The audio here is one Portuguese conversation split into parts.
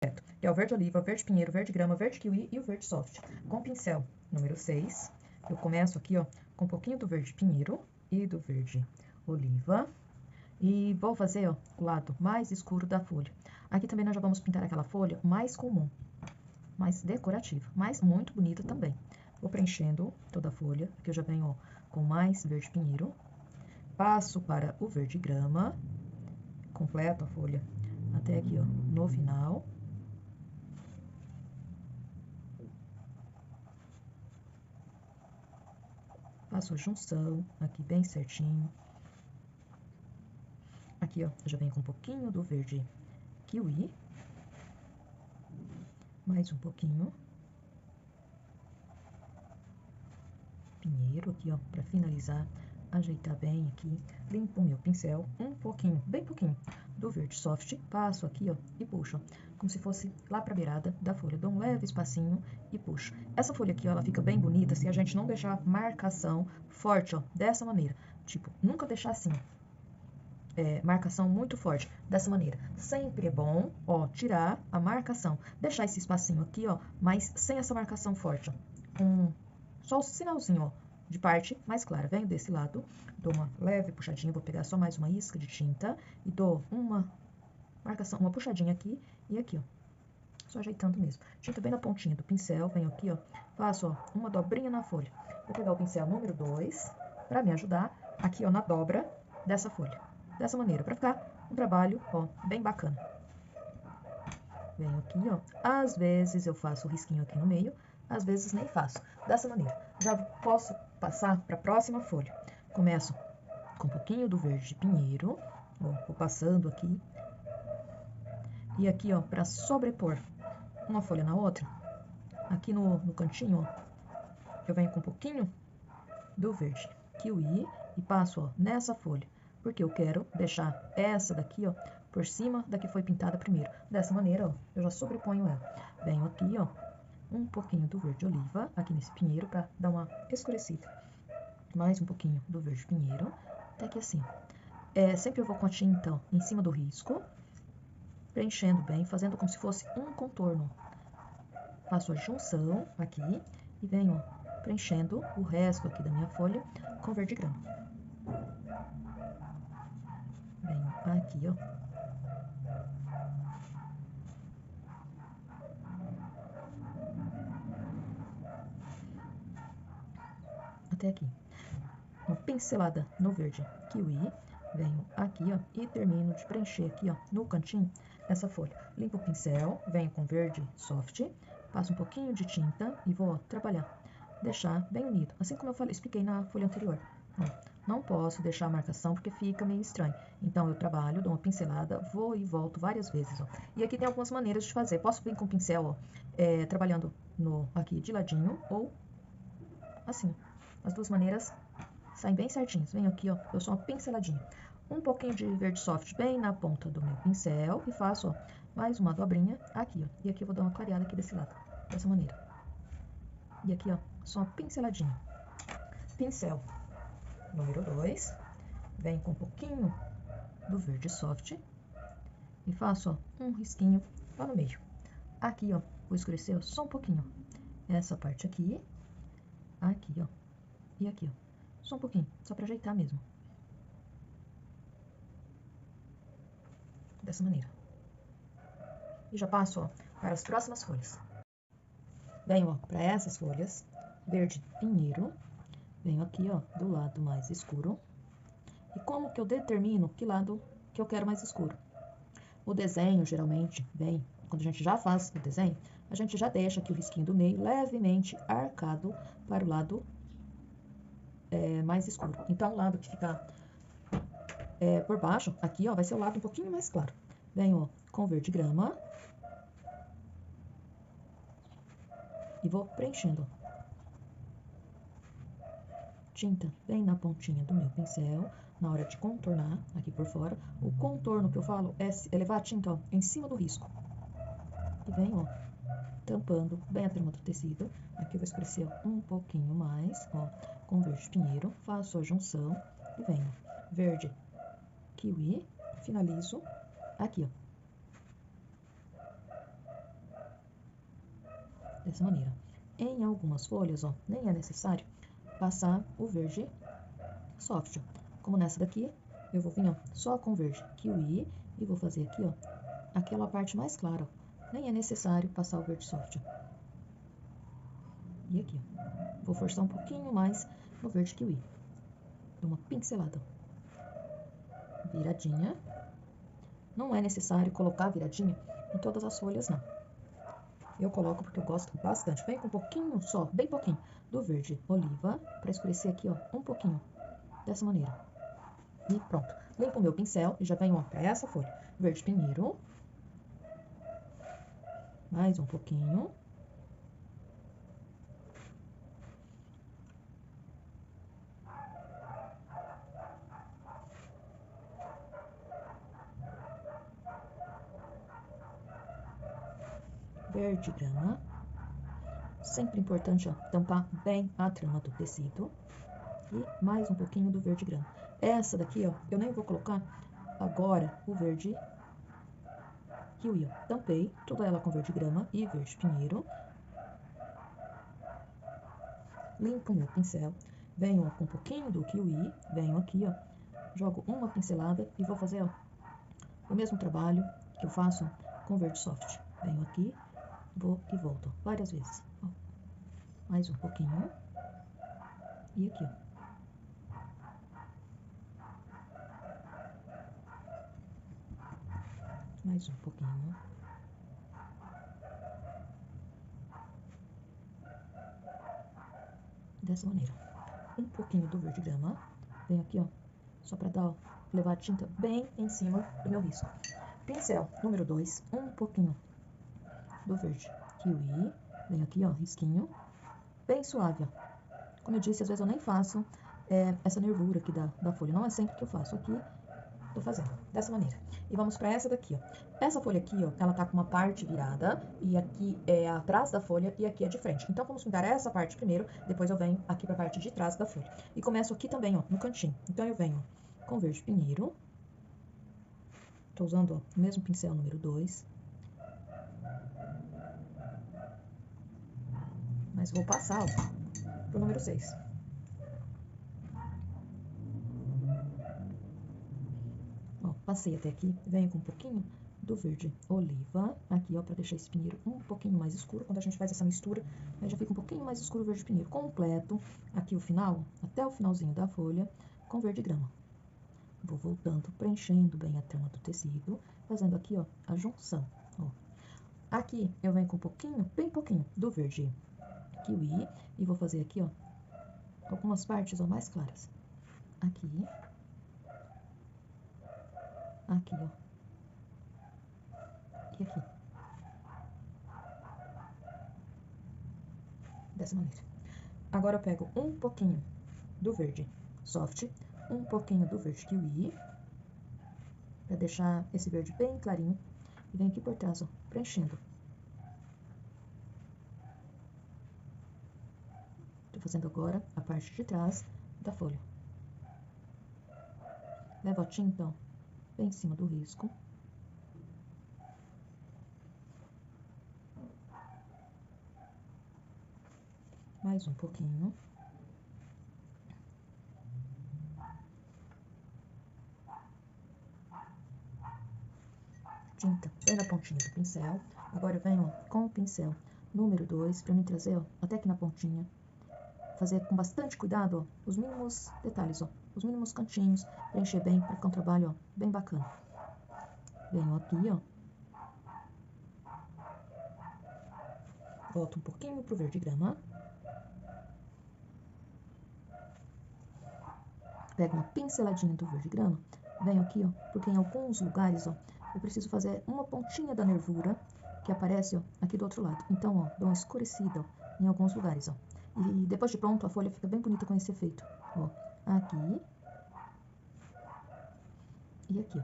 que é o verde oliva, verde pinheiro, verde grama, verde kiwi e o verde soft. Com pincel número 6, eu começo aqui, ó, com um pouquinho do verde pinheiro e do verde oliva. E vou fazer, ó, o lado mais escuro da folha. Aqui também nós já vamos pintar aquela folha mais comum, mais decorativa, mas muito bonita também. Vou preenchendo toda a folha, aqui eu já venho, ó, com mais verde pinheiro. Passo para o verde grama, completo a folha até aqui, ó, no final. Faço a junção aqui bem certinho. Aqui, ó, eu já venho com um pouquinho do verde kiwi. Mais um pouquinho. Pinheiro aqui, ó, pra finalizar. Ajeitar bem aqui. Limpo o meu pincel. Um pouquinho, bem pouquinho, do verde soft. Passo aqui, ó, e puxo, ó, como se fosse lá pra beirada da folha. Dou um leve espacinho e puxo. Essa folha aqui, ó, ela fica bem bonita se a gente não deixar marcação forte, ó, dessa maneira. Tipo, nunca deixar assim, marcação muito forte, dessa maneira. Sempre é bom, ó, tirar a marcação, deixar esse espacinho aqui, ó, mas sem essa marcação forte, ó. Só o sinalzinho, ó, de parte mais clara. Venho desse lado, dou uma leve puxadinha, vou pegar só mais uma isca de tinta e dou uma marcação, uma puxadinha aqui e aqui, ó. Só ajeitando mesmo. Tinta bem na pontinha do pincel, venho aqui, ó, faço, ó, uma dobrinha na folha. Vou pegar o pincel número 2 para me ajudar aqui, ó, na dobra dessa folha. Dessa maneira, para ficar um trabalho, ó, bem bacana. Venho aqui, ó, às vezes eu faço o risquinho aqui no meio, às vezes nem faço. Dessa maneira, já posso passar para a próxima folha. Começo com um pouquinho do verde pinheiro, ó, vou passando aqui. E aqui, ó, para sobrepor uma folha na outra, aqui no cantinho, ó, eu venho com um pouquinho do verde kiwi e passo, ó, nessa folha. Porque eu quero deixar essa daqui, ó, por cima da que foi pintada primeiro. Dessa maneira, ó, eu já sobreponho ela. Venho aqui, ó, um pouquinho do verde oliva, aqui nesse pinheiro, pra dar uma escurecida. Mais um pouquinho do verde pinheiro, até que assim. Sempre eu vou com a tinta, ó, em cima do risco, preenchendo bem, fazendo como se fosse um contorno. Faço a junção aqui e venho, ó, preenchendo o resto aqui da minha folha com verde grama. Venho aqui, ó. Até aqui. Uma pincelada no verde kiwi. Venho aqui, ó, e termino de preencher aqui, ó, no cantinho, essa folha. Limpo o pincel, venho com verde soft, passo um pouquinho de tinta e vou, ó, trabalhar. Deixar bem unido. Assim como eu falei, expliquei na folha anterior. Ó, não posso deixar a marcação porque fica meio estranho. Então, eu trabalho, dou uma pincelada, vou e volto várias vezes, ó. E aqui tem algumas maneiras de fazer. Posso vir com o pincel, ó, trabalhando aqui de ladinho ou assim. As duas maneiras saem bem certinhos. Venho aqui, ó, eu só uma pinceladinha. Um pouquinho de verde soft bem na ponta do meu pincel e faço, ó, mais uma dobrinha aqui, ó. E aqui eu vou dar uma clareada aqui desse lado, dessa maneira. E aqui, ó, só uma pinceladinha. Pincel número 2. Venho com um pouquinho do verde soft e faço, ó, um risquinho lá no meio. Aqui, ó, vou escurecer só um pouquinho. Essa parte aqui, ó, e aqui, ó. Só um pouquinho, só pra ajeitar mesmo. Dessa maneira. E já passo, ó, para as próximas folhas. Venho, ó, para essas folhas, verde pinheiro. Venho aqui, ó, do lado mais escuro. E como que eu determino que lado que eu quero mais escuro? O desenho, geralmente, vem, quando a gente já faz o desenho, a gente já deixa aqui o risquinho do meio levemente arcado para o lado mais escuro. Então, o lado que ficar por baixo, aqui, ó, vai ser o lado um pouquinho mais claro. Venho, ó, com verde grama. E vou preenchendo. Tinta bem na pontinha do meu pincel, na hora de contornar aqui por fora. O contorno que eu falo é levar a tinta, ó, em cima do risco. E venho, ó, tampando bem a trama do tecido. Aqui eu vou escurecer, ó, um pouquinho mais, ó, com verde pinheiro. Faço a junção e venho verde kiwi. Finalizo aqui, ó. dessa maneira. Em algumas folhas, ó, nem é necessário passar o verde soft, ó. Como nessa daqui, eu vou vir, ó, só com o verde kiwi e vou fazer aqui, ó, aquela parte mais clara, ó. Nem é necessário passar o verde soft, ó. E aqui, ó, vou forçar um pouquinho mais no verde kiwi. Dou uma pincelada, ó. Viradinha. Não é necessário colocar viradinha em todas as folhas, não. Eu coloco porque eu gosto bastante. Vem com um pouquinho só, bem pouquinho, do verde oliva, para escurecer aqui, ó, um pouquinho, dessa maneira. E pronto. Limpo o meu pincel e já venho, ó, para essa folha. Verde pinheiro. Mais um pouquinho. Verde grama. Sempre importante, ó, tampar bem a trama do tecido. E mais um pouquinho do verde grama. Essa daqui, ó, eu nem vou colocar agora o verde kiwi, ó. Tampei toda ela com verde grama e verde pinheiro. Limpo meu pincel. Venho, ó, com um pouquinho do kiwi. Venho aqui, ó, jogo uma pincelada e vou fazer, ó, o mesmo trabalho que eu faço com verde soft. Venho aqui, vou e volto várias vezes. Ó, mais um pouquinho. E aqui, ó. Mais um pouquinho. Dessa maneira. Um pouquinho do verde grama. Venho aqui, ó, só pra dar, ó, levar a tinta bem em cima do meu risco. Pincel número 2, um pouquinho do verde kiwi. Venho aqui, ó, risquinho. Bem suave, ó. Como eu disse, às vezes eu nem faço essa nervura aqui da folha. Não é sempre que eu faço. Aqui, tô fazendo dessa maneira. E vamos pra essa daqui, ó. Essa folha aqui, ó, ela tá com uma parte virada. E aqui é atrás da folha e aqui é de frente. Então, vamos pintar essa parte primeiro. Depois eu venho aqui pra parte de trás da folha. E começo aqui também, ó, no cantinho. Então, eu venho com verde pinheiro. Tô usando, ó, o mesmo pincel número 2. Mas vou passar, ó, pro número 6. Ó, passei até aqui, venho com um pouquinho do verde oliva, aqui, ó, pra deixar esse pinheiro um pouquinho mais escuro. Quando a gente faz essa mistura, aí já fica um pouquinho mais escuro o verde pinheiro completo. Aqui o final, até o finalzinho da folha, com verde grama. Vou voltando, preenchendo bem a trama do tecido, fazendo aqui, ó, a junção, ó. Aqui eu venho com um pouquinho, bem pouquinho, do verde kiwi e vou fazer aqui, ó, algumas partes, ó, mais claras. Aqui. Aqui, ó. E aqui. Dessa maneira. Agora eu pego um pouquinho do verde soft, um pouquinho do verde kiwi, pra deixar esse verde bem clarinho. E venho aqui por trás, ó, preenchendo. Tô fazendo agora a parte de trás da folha. Levo a tinta, ó, bem em cima do risco. Mais um pouquinho. Tinta bem na pontinha do pincel. Agora eu venho, ó, com o pincel número 2 pra me trazer, ó, até aqui na pontinha. Fazer com bastante cuidado, ó, os mínimos detalhes, ó, os mínimos cantinhos, preencher bem para ficar um trabalho, ó, bem bacana. Venho aqui, ó, volto um pouquinho pro verde grama, pego uma pinceladinha do verde grama, venho aqui, ó, porque em alguns lugares, ó, eu preciso fazer uma pontinha da nervura que aparece, ó, aqui do outro lado. Então, ó, dou uma escurecida, ó, em alguns lugares, ó. E depois de pronto, a folha fica bem bonita com esse efeito, ó, aqui e aqui, ó.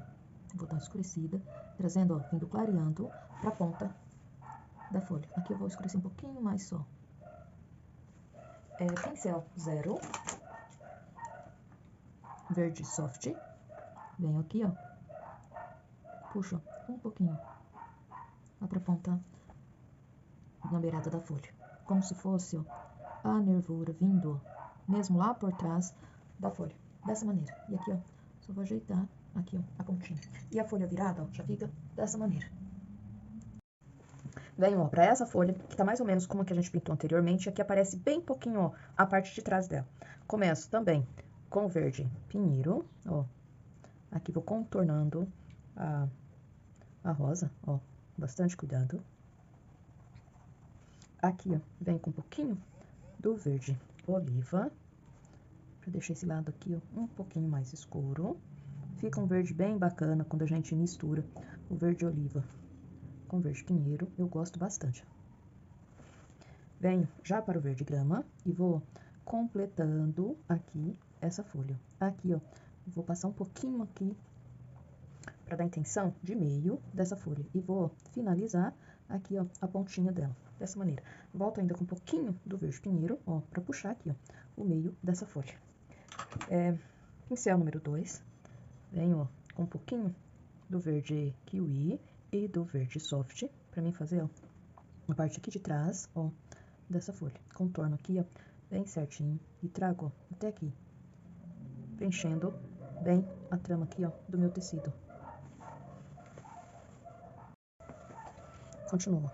Vou dar uma escurecida, trazendo, ó, vindo clareando pra ponta da folha. Aqui eu vou escurecer um pouquinho mais só. Pincel 0, verde soft. Venho aqui, ó, puxo um pouquinho lá pra ponta na beirada da folha, como se fosse, ó, a nervura vindo, ó, mesmo lá por trás da folha, dessa maneira. E aqui, ó, só vou ajeitar aqui, ó, a pontinha. E a folha virada, ó, já fica dessa maneira. Venho, ó, pra essa folha, que tá mais ou menos como a que a gente pintou anteriormente, aqui aparece bem pouquinho, ó, a parte de trás dela. Começo também com o verde pinheiro, ó, aqui vou contornando a rosa, ó, bastante cuidado. Aqui, ó, vem com um pouquinho do verde oliva, pra deixar esse lado aqui, ó, um pouquinho mais escuro. Fica um verde bem bacana quando a gente mistura o verde oliva com verde pinheiro, eu gosto bastante. Venho já para o verde grama e vou completando aqui essa folha. Aqui, ó, vou passar um pouquinho aqui para dar intenção de meio dessa folha e vou finalizar aqui, ó, a pontinha dela, dessa maneira. Volto ainda com um pouquinho do verde pinheiro, ó, para puxar aqui, ó, o meio dessa folha. Pincel número 2, venho, ó, com um pouquinho do verde kiwi e do verde soft, pra mim fazer, ó, a parte aqui de trás, ó, dessa folha. Contorno aqui, ó, bem certinho e trago, ó, até aqui, preenchendo bem a trama aqui, ó, do meu tecido. Continuo.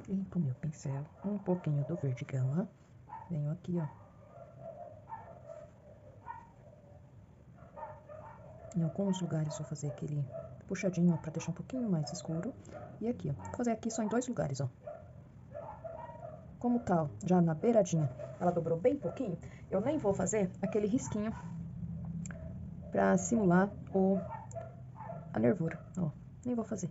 Limpo meu pincel, um pouquinho do verde gama, venho aqui, ó, em alguns lugares vou fazer aquele puxadinho, ó, pra deixar um pouquinho mais escuro, e aqui, ó, vou fazer aqui só em 2 lugares, ó. Como tal, já na beiradinha, ela dobrou bem pouquinho, eu nem vou fazer aquele risquinho pra simular a nervura, ó, nem vou fazer.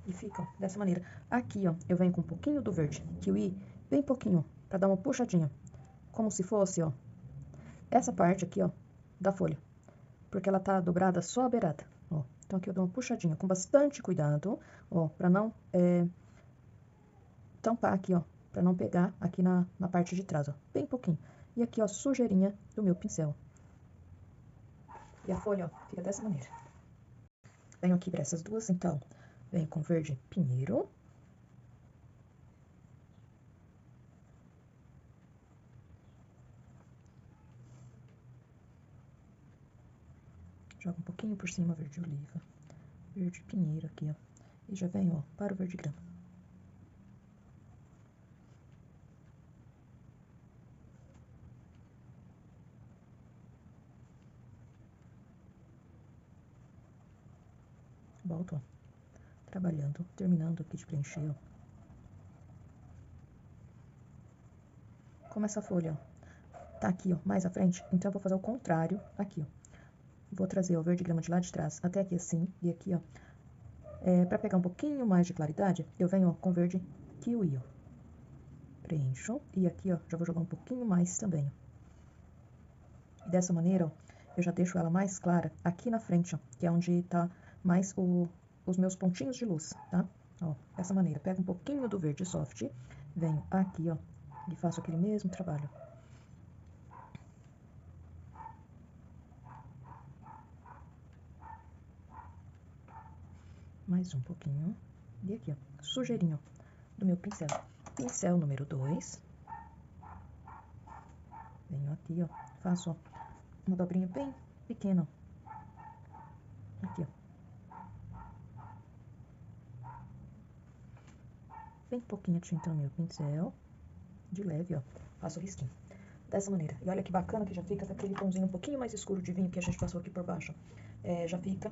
E fica, ó, dessa maneira. Aqui, ó, eu venho com um pouquinho do verde kiwi, bem pouquinho, pra dar uma puxadinha, como se fosse, ó, essa parte aqui, ó, da folha, porque ela tá dobrada só a beirada, ó. Então aqui eu dou uma puxadinha com bastante cuidado, ó, pra não tampar aqui, ó, pra não pegar aqui na parte de trás, ó, bem pouquinho. E aqui, ó, sujeirinha do meu pincel. E a folha, ó, fica dessa maneira. Venho aqui pra essas duas, então, venho com verde pinheiro. Jogo um pouquinho por cima verde oliva, verde pinheiro aqui, ó. E já venho, ó, para o verde grama. Volto, ó, trabalhando, terminando aqui de preencher, ó. Como essa folha, ó, tá aqui, ó, mais à frente, então eu vou fazer o contrário aqui, ó. Vou trazer o verde grama de lá de trás até aqui assim, e aqui, ó, pra pegar um pouquinho mais de claridade, eu venho, ó, com verde kiwi, ó. Preencho, e aqui, ó, já vou jogar um pouquinho mais também, ó. E dessa maneira, ó, eu já deixo ela mais clara aqui na frente, ó, que é onde tá mais os meus pontinhos de luz, tá? Ó, dessa maneira, pego um pouquinho do verde soft, venho aqui, ó, e faço aquele mesmo trabalho. Mais um pouquinho. E aqui, ó, sujeirinho do meu pincel. Pincel número 2. Venho aqui, ó, faço, ó, uma dobrinha bem pequena. Aqui, ó. Bem pouquinho de tinta no meu pincel. De leve, ó, faço o risquinho. Dessa maneira. E olha que bacana que já fica com aquele tomzinho um pouquinho mais escuro de vinho que a gente passou aqui por baixo. Já fica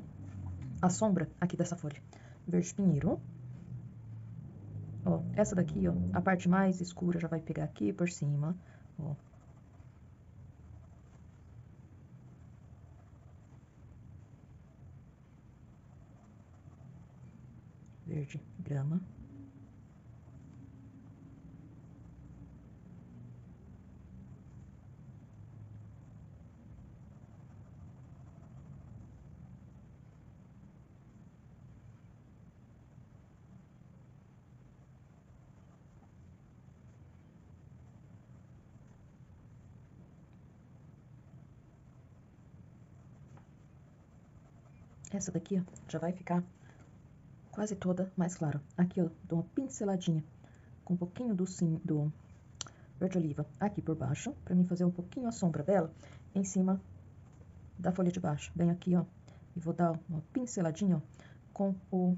a sombra aqui dessa folha. Verde pinheiro. Ó, essa daqui, ó, a parte mais escura já vai pegar aqui por cima, ó. Verde grama. Essa daqui, ó, já vai ficar quase toda mais clara. Aqui, ó, dou uma pinceladinha com um pouquinho do verde oliva aqui por baixo, pra mim fazer um pouquinho a sombra dela em cima da folha de baixo. Bem aqui, ó, e vou dar uma pinceladinha, ó, com o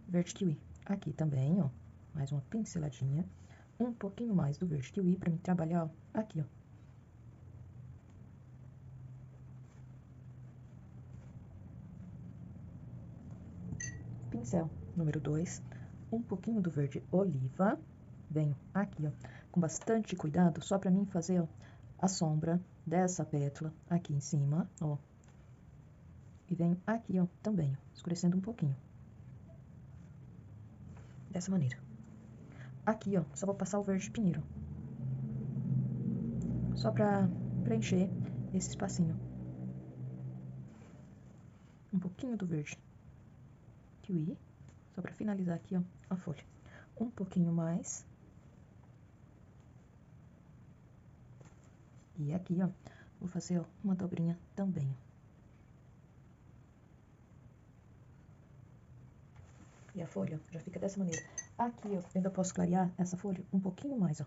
verde kiwi. Aqui também, ó, mais uma pinceladinha, um pouquinho mais do verde kiwi pra mim trabalhar, ó, aqui, ó. Pincel número 2, um pouquinho do verde oliva, venho aqui, ó, com bastante cuidado, só pra mim fazer, ó, a sombra dessa pétala aqui em cima, ó. E venho aqui, ó, também, ó, escurecendo um pouquinho. Dessa maneira. Aqui, ó, só vou passar o verde pinheiro. Só pra preencher esse espacinho. Um pouquinho do verde kiwi, só pra finalizar aqui, ó, a folha. Um pouquinho mais. E aqui, ó, vou fazer, ó, uma dobrinha também, ó. E a folha, ó, já fica dessa maneira. Aqui, ó, eu ainda posso clarear essa folha um pouquinho mais, ó.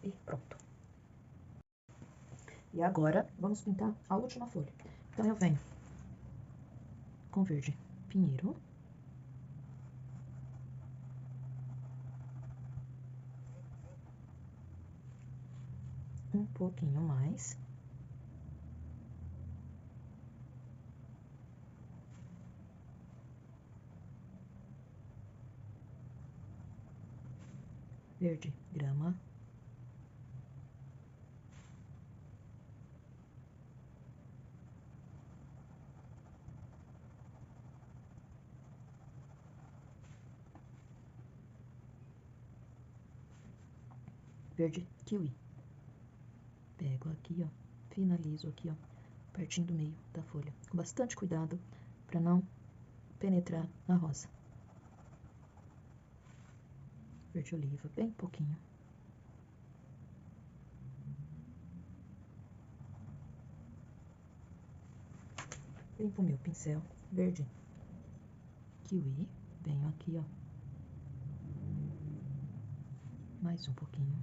E pronto. E agora, vamos pintar a última folha. Então, eu venho com verde pinheiro. Um pouquinho mais. Verde grama. Verde kiwi. Pego aqui, ó, finalizo aqui, ó, pertinho do meio da folha. Com bastante cuidado para não penetrar na rosa. Verde oliva, bem pouquinho. Limpo meu pincel verde kiwi, venho aqui, ó, mais um pouquinho.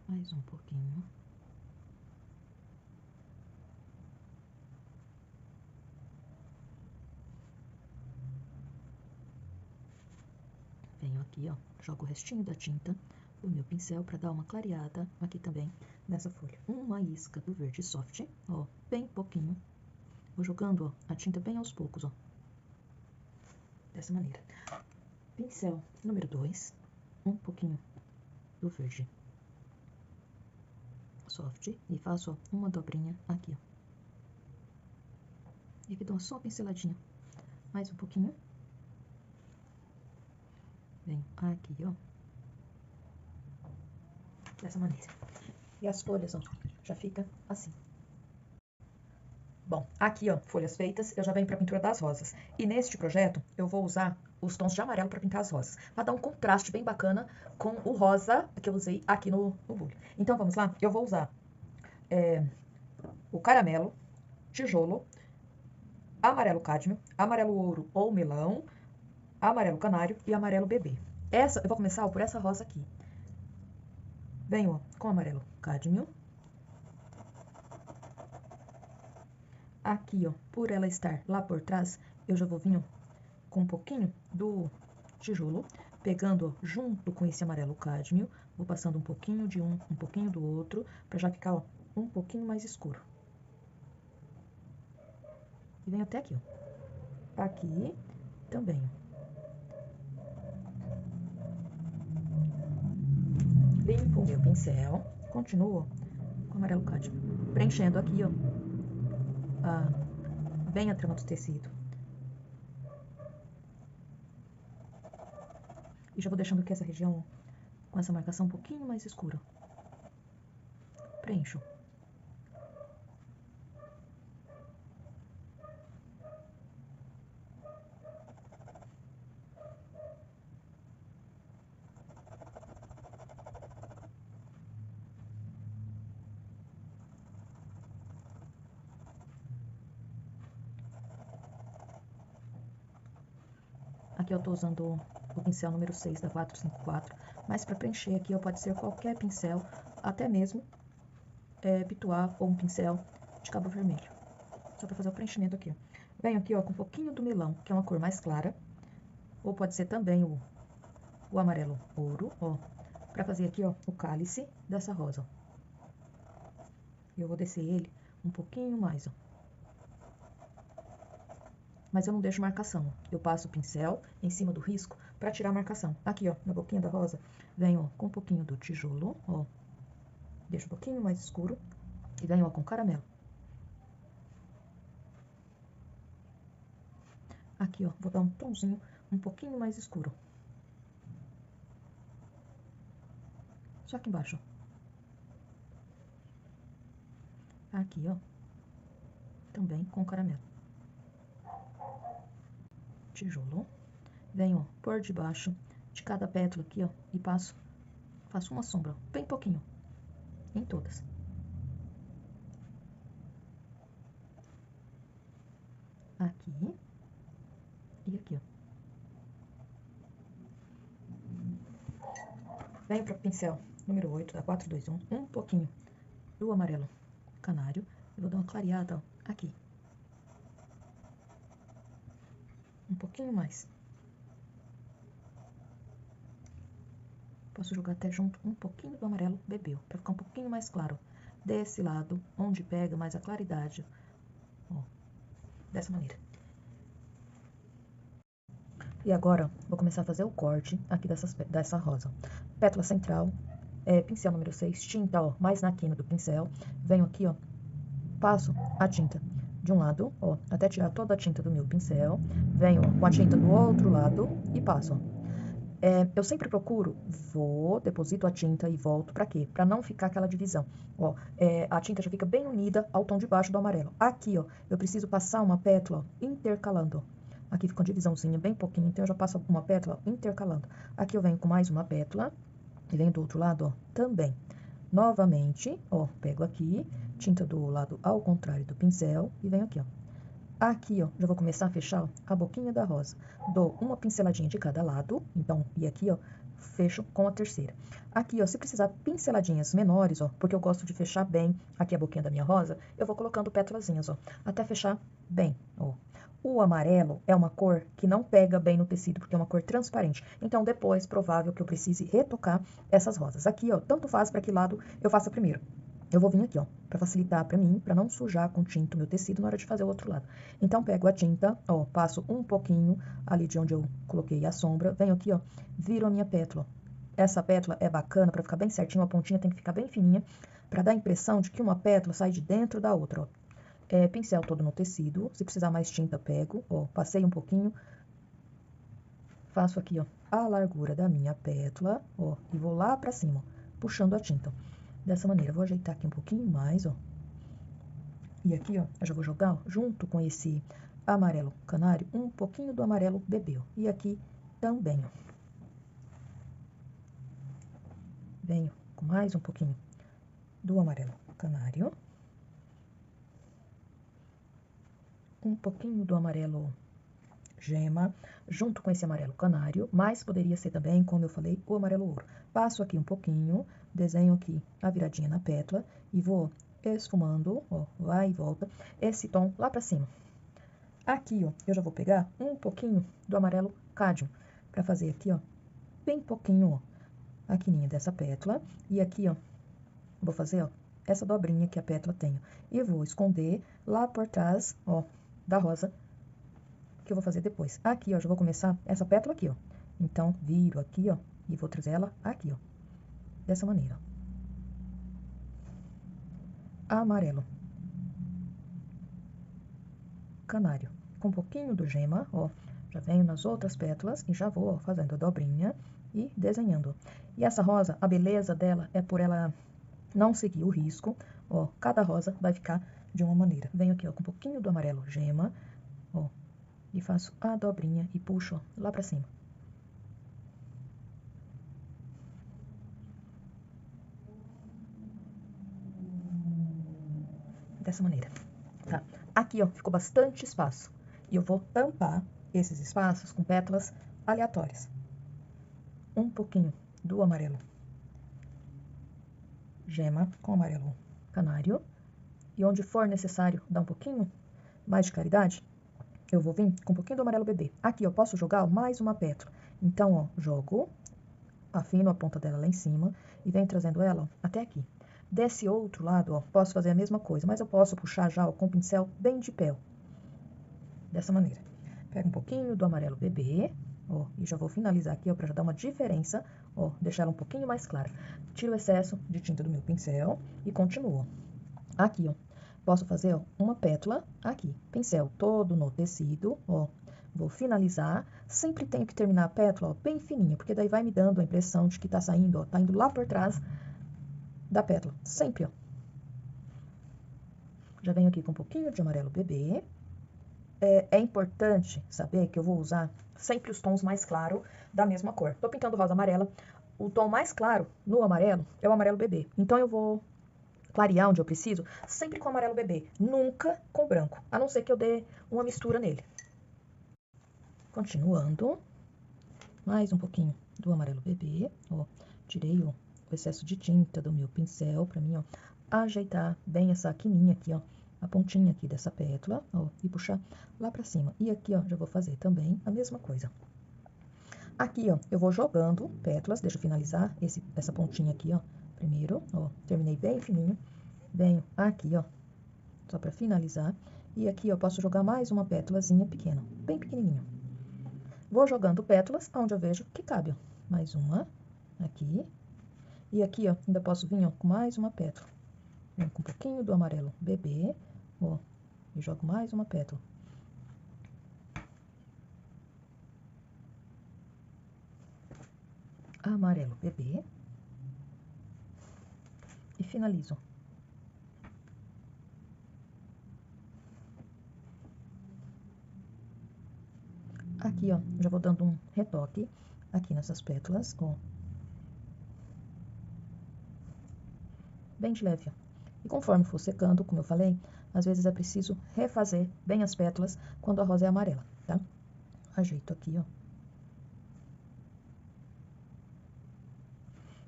Mais um pouquinho. Venho aqui, ó, jogo o restinho da tinta do meu pincel para dar uma clareada aqui também nessa folha. Uma isca do verde soft, ó, bem pouquinho. Vou jogando, ó, a tinta bem aos poucos, ó. Dessa maneira. Pincel número 2, um pouquinho do verde soft e faço, ó, uma dobrinha aqui, ó. E aqui dou só uma pinceladinha, mais um pouquinho. Venho aqui, ó, dessa maneira. E as folhas, ó, já fica assim. Bom, aqui, ó, folhas feitas, eu já venho para a pintura das rosas. E neste projeto, eu vou usar os tons de amarelo para pintar as rosas. Vai dar um contraste bem bacana com o rosa que eu usei aqui no bule. Então, vamos lá? Eu vou usar o caramelo, tijolo, amarelo cádmio, amarelo ouro ou melão, amarelo canário e amarelo bebê. Eu vou começar por essa rosa aqui. Venho, ó, com amarelo cádmio. Aqui, ó, por ela estar lá por trás, eu já vou vir, ó, com um pouquinho do tijolo, pegando, ó, junto com esse amarelo cádmio, vou passando um pouquinho de um pouquinho do outro, pra já ficar, ó, um pouquinho mais escuro. E venho até aqui, ó. Aqui também, ó. Limpo o meu pincel, continuo com o amarelo cádmio, preenchendo aqui, ó, bem a trama do tecido. E já vou deixando aqui essa região com essa marcação um pouquinho mais escura. Preencho. Aqui eu tô usando o pincel número 6 da 454, mas para preencher aqui, ó, pode ser qualquer pincel, até mesmo pituar ou um pincel de cabo vermelho. Só para fazer o preenchimento aqui, ó. Venho aqui, ó, com um pouquinho do melão, que é uma cor mais clara, ou pode ser também o amarelo ouro, ó, para fazer aqui, ó, o cálice dessa rosa, ó. Eu vou descer ele um pouquinho mais, ó. Mas eu não deixo marcação, eu passo o pincel em cima do risco para tirar a marcação. Aqui, ó, na boquinha da rosa, venho, ó, com um pouquinho do tijolo, ó, deixo um pouquinho mais escuro, e venho, ó, com caramelo. Aqui, ó, vou dar um tomzinho um pouquinho mais escuro. Só aqui embaixo, ó. Aqui, ó, também com caramelo. Tijolo. Venho, ó, por debaixo de cada pétala aqui, ó, e faço uma sombra, bem pouquinho, em todas. Aqui e aqui, ó. Venho para o pincel número 8 da 421, um pouquinho do amarelo canário, e vou dar uma clareada, ó, aqui. Um pouquinho mais. Posso jogar até junto um pouquinho do amarelo bebeu, para ficar um pouquinho mais claro. Desse lado, onde pega mais a claridade, ó, dessa maneira. E agora, vou começar a fazer o corte aqui dessa rosa. Pétala central, pincel número 6, tinta, ó, mais na quina do pincel. Venho aqui, ó, passo a tinta de um lado, ó, até tirar toda a tinta do meu pincel. Venho, ó, com a tinta do outro lado e passo, ó. Eu sempre procuro, deposito a tinta e volto. Pra quê? Pra não ficar aquela divisão. Ó, a tinta já fica bem unida ao tom de baixo do amarelo. Aqui, ó, eu preciso passar uma pétala, ó, intercalando, ó. Aqui fica uma divisãozinha bem pouquinho, então eu já passo uma pétala intercalando. Aqui eu venho com mais uma pétala, e venho do outro lado, ó, também. Novamente, ó, pego aqui, tinta do lado ao contrário do pincel, e venho aqui, ó. Aqui, ó, já vou começar a fechar, ó, a boquinha da rosa. Dou uma pinceladinha de cada lado, então, e aqui, ó, fecho com a terceira. Aqui, ó, se precisar pinceladinhas menores, ó, porque eu gosto de fechar bem aqui a boquinha da minha rosa, eu vou colocando pétalazinhas, ó, até fechar bem, ó. O amarelo é uma cor que não pega bem no tecido, porque é uma cor transparente. Então, depois, provável que eu precise retocar essas rosas. Aqui, ó, tanto faz para que lado eu faça primeiro. Eu vou vir aqui, ó, para facilitar para mim, para não sujar com tinta o meu tecido na hora de fazer o outro lado. Então, pego a tinta, ó, passo um pouquinho ali de onde eu coloquei a sombra, venho aqui, ó, viro a minha pétala. Essa pétala é bacana para ficar bem certinho, a pontinha tem que ficar bem fininha, para dar a impressão de que uma pétala sai de dentro da outra, ó. Pincel todo no tecido, se precisar mais tinta, pego, ó, passei um pouquinho, faço aqui, ó, a largura da minha pétala, ó, e vou lá pra cima, puxando a tinta. Dessa maneira, vou ajeitar aqui um pouquinho mais, ó. E aqui, ó, eu já vou jogar, ó, junto com esse amarelo canário, um pouquinho do amarelo bebê, ó. E aqui também, ó. Venho com mais um pouquinho do amarelo canário. Um pouquinho do amarelo gema, junto com esse amarelo canário, mas poderia ser também, como eu falei, o amarelo ouro. Passo aqui um pouquinho, desenho aqui a viradinha na pétala e vou esfumando, ó, vai e volta, esse tom lá pra cima. Aqui, ó, eu já vou pegar um pouquinho do amarelo cádio, pra fazer aqui, ó, bem pouquinho, ó, a quininha dessa pétala, e aqui, ó, vou fazer, ó, essa dobrinha que a pétala tem, e vou esconder lá por trás, ó, da rosa, que eu vou fazer depois. Aqui, ó, já vou começar essa pétala aqui, ó. Então, viro aqui, ó, e vou trazer ela aqui, ó. Dessa maneira. Amarelo. Canário. Com um pouquinho do gema, ó. Já venho nas outras pétalas e já vou, ó, fazendo a dobrinha e desenhando. E essa rosa, a beleza dela é por ela não seguir o risco, ó. Cada rosa vai ficar de uma maneira. Venho aqui, ó, com um pouquinho do amarelo gema, ó. E faço a dobrinha e puxo, ó, lá pra cima. Dessa maneira, tá? Aqui, ó, ficou bastante espaço. E eu vou tampar esses espaços com pétalas aleatórias. Um pouquinho do amarelo gema com amarelo canário. E onde for necessário dar um pouquinho mais de claridade, eu vou vir com um pouquinho do amarelo bebê. Aqui eu posso jogar mais uma pétala. Então, ó, jogo, afino a ponta dela lá em cima e venho trazendo ela ó, até aqui. Desse outro lado, ó, posso fazer a mesma coisa, mas eu posso puxar já ó, com o pincel bem de pé, ó, dessa maneira. Pego um pouquinho do amarelo bebê, ó, e já vou finalizar aqui, ó, pra já dar uma diferença, ó, deixar ela um pouquinho mais clara. Tiro o excesso de tinta do meu pincel e continuo. Aqui, ó, posso fazer ó, uma pétala aqui, pincel todo no tecido, ó, vou finalizar, sempre tenho que terminar a pétala ó, bem fininha, porque daí vai me dando a impressão de que tá saindo, ó, tá indo lá por trás da pétala, sempre, ó. Já venho aqui com um pouquinho de amarelo bebê. É importante saber que eu vou usar sempre os tons mais claros da mesma cor. Tô pintando rosa amarela, o tom mais claro no amarelo é o amarelo bebê, então eu vou clarear onde eu preciso, sempre com amarelo bebê, nunca com branco, a não ser que eu dê uma mistura nele. Continuando, mais um pouquinho do amarelo bebê, ó, tirei o excesso de tinta do meu pincel pra mim, ó, ajeitar bem essa quininha aqui, ó, a pontinha aqui dessa pétala, ó, e puxar lá pra cima. E aqui, ó, já vou fazer também a mesma coisa. Aqui, ó, eu vou jogando pétalas, deixa eu finalizar essa pontinha aqui, ó, primeiro, ó, terminei bem fininho. Venho aqui, ó, só pra finalizar. E aqui, ó, posso jogar mais uma pétalazinha pequena, bem pequenininha. Vou jogando pétalas onde eu vejo que cabe, ó. Mais uma aqui. E aqui, ó, ainda posso vir, ó, com mais uma pétala. Venho com um pouquinho do amarelo bebê, ó, e jogo mais uma pétala. Amarelo bebê. E finalizo. Aqui, ó, já vou dando um retoque aqui nessas pétalas, ó. Bem de leve, ó. E conforme for secando, como eu falei, às vezes é preciso refazer bem as pétalas quando a rosa é amarela, tá? Ajeito aqui, ó.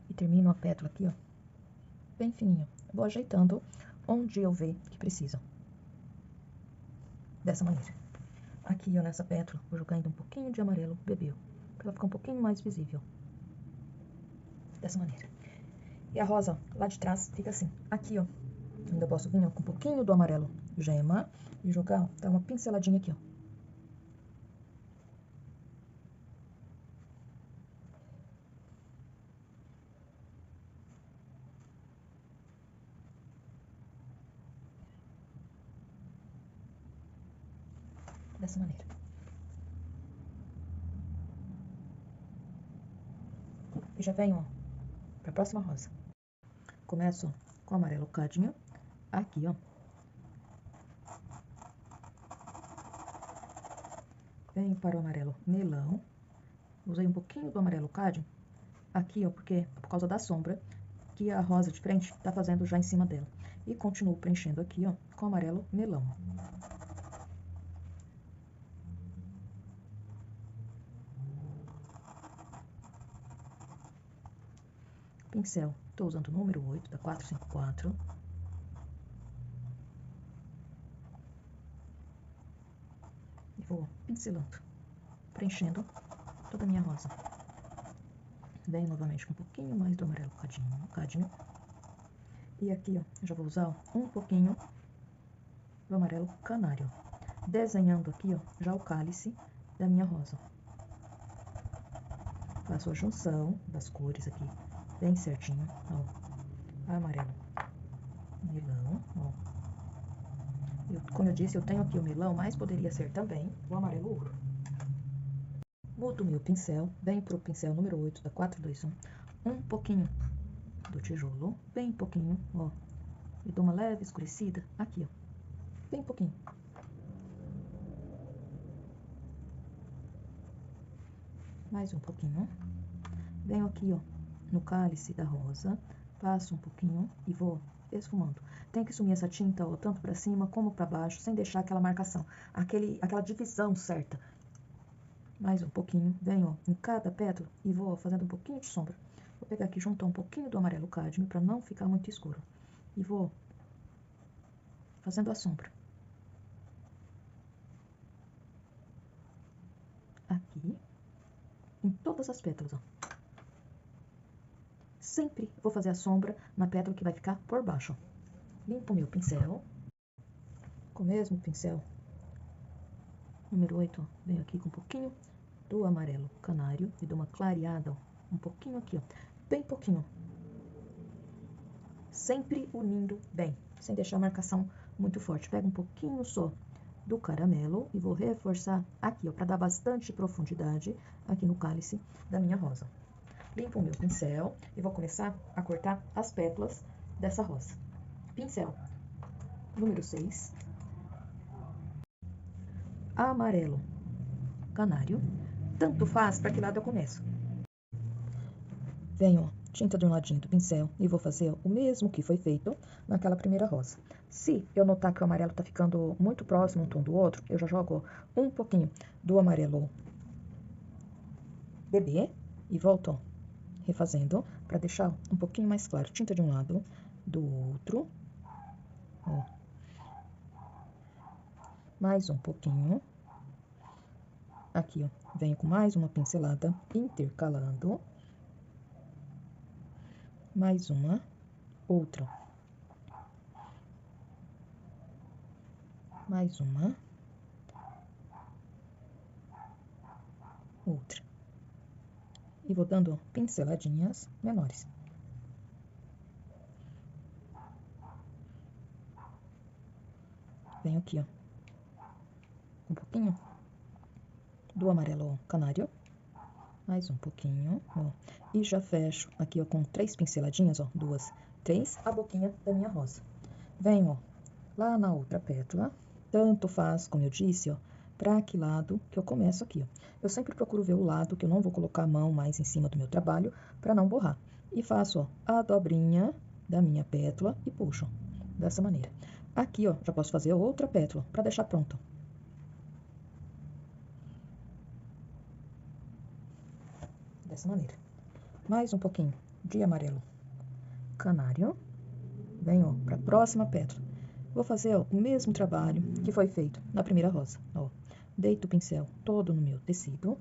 E termino a pétala aqui, ó, bem fininha. Vou ajeitando onde eu ver que precisa. Dessa maneira. Aqui, ó, nessa pétala, vou jogar ainda um pouquinho de amarelo bebê, pra ela ficar um pouquinho mais visível. Dessa maneira. E a rosa, lá de trás, fica assim. Aqui, ó, ainda posso vir, ó, com um pouquinho do amarelo gema e jogar, ó, dar uma pinceladinha aqui, ó. Dessa maneira. E já venho, ó, pra próxima rosa. Começo com o amarelo cádmio, aqui, ó. Venho para o amarelo melão. Usei um pouquinho do amarelo cádmio aqui, ó, porque por causa da sombra que a rosa de frente tá fazendo já em cima dela. E continuo preenchendo aqui, ó, com o amarelo melão. Pincel, tô usando o número 8 da 454. E vou pincelando, preenchendo toda a minha rosa. Venho novamente com um pouquinho mais do amarelo cádmio. E aqui, ó, eu já vou usar ó, um pouquinho do amarelo canário. Desenhando aqui, ó, já o cálice da minha rosa. Faço a junção das cores aqui, bem certinho, ó. Amarelo melão, ó. Como eu disse, eu tenho aqui o melão, mas poderia ser também o amarelo ouro. Mudo meu pincel, venho pro pincel número 8 da 421, um pouquinho do tijolo, bem pouquinho, ó. E dou uma leve escurecida aqui, ó, bem pouquinho. Mais um pouquinho. Venho aqui, ó, no cálice da rosa, passo um pouquinho e vou esfumando. Tem que sumir essa tinta, ó, tanto pra cima como pra baixo, sem deixar aquela marcação, aquela divisão certa mais um pouquinho, venho ó, em cada pétala e vou ó, fazendo um pouquinho de sombra. Vou pegar aqui, juntar um pouquinho do amarelo cádmio para não ficar muito escuro. E vou fazendo a sombra. Aqui, em todas as pétalas, ó. Sempre vou fazer a sombra na pétala que vai ficar por baixo. Limpo meu pincel, com o mesmo pincel, número 8, ó, venho aqui com um pouquinho do amarelo canário e dou uma clareada, ó, um pouquinho aqui, ó, bem pouquinho. Sempre unindo bem, sem deixar a marcação muito forte. Pego um pouquinho só do caramelo e vou reforçar aqui, ó, para dar bastante profundidade aqui no cálice da minha rosa. Limpo o meu pincel e vou começar a cortar as pétalas dessa rosa. Pincel número 6, amarelo canário, tanto faz para que lado eu começo. Venho, ó, tinta de um ladinho do pincel e vou fazer ó, o mesmo que foi feito naquela primeira rosa. Se eu notar que o amarelo tá ficando muito próximo um tom do outro, eu já jogo ó, um pouquinho do amarelo bebê e volto ó, refazendo para deixar um pouquinho mais claro. Tinta de um lado, do outro, ó. Mais um pouquinho. Aqui, ó, venho com mais uma pincelada, intercalando. Mais uma, outra. Mais uma. Outra. E vou dando pinceladinhas menores. Venho aqui, ó, um pouquinho do amarelo canário, mais um pouquinho, ó, e já fecho aqui, ó, com 3 pinceladinhas, ó, 2, 3, a boquinha da minha rosa. Venho, ó, lá na outra pétala, tanto faz, como eu disse, ó, para que lado que eu começo aqui, ó. Eu sempre procuro ver o lado que eu não vou colocar a mão mais em cima do meu trabalho para não borrar. E faço, ó, a dobrinha da minha pétala e puxo, dessa maneira. Aqui, ó, já posso fazer outra pétala para deixar pronta. Dessa maneira. Mais um pouquinho de amarelo canário. Venho para a próxima pétala. Vou fazer ó, o mesmo trabalho que foi feito na primeira rosa. Ó, deito o pincel todo no meu tecido.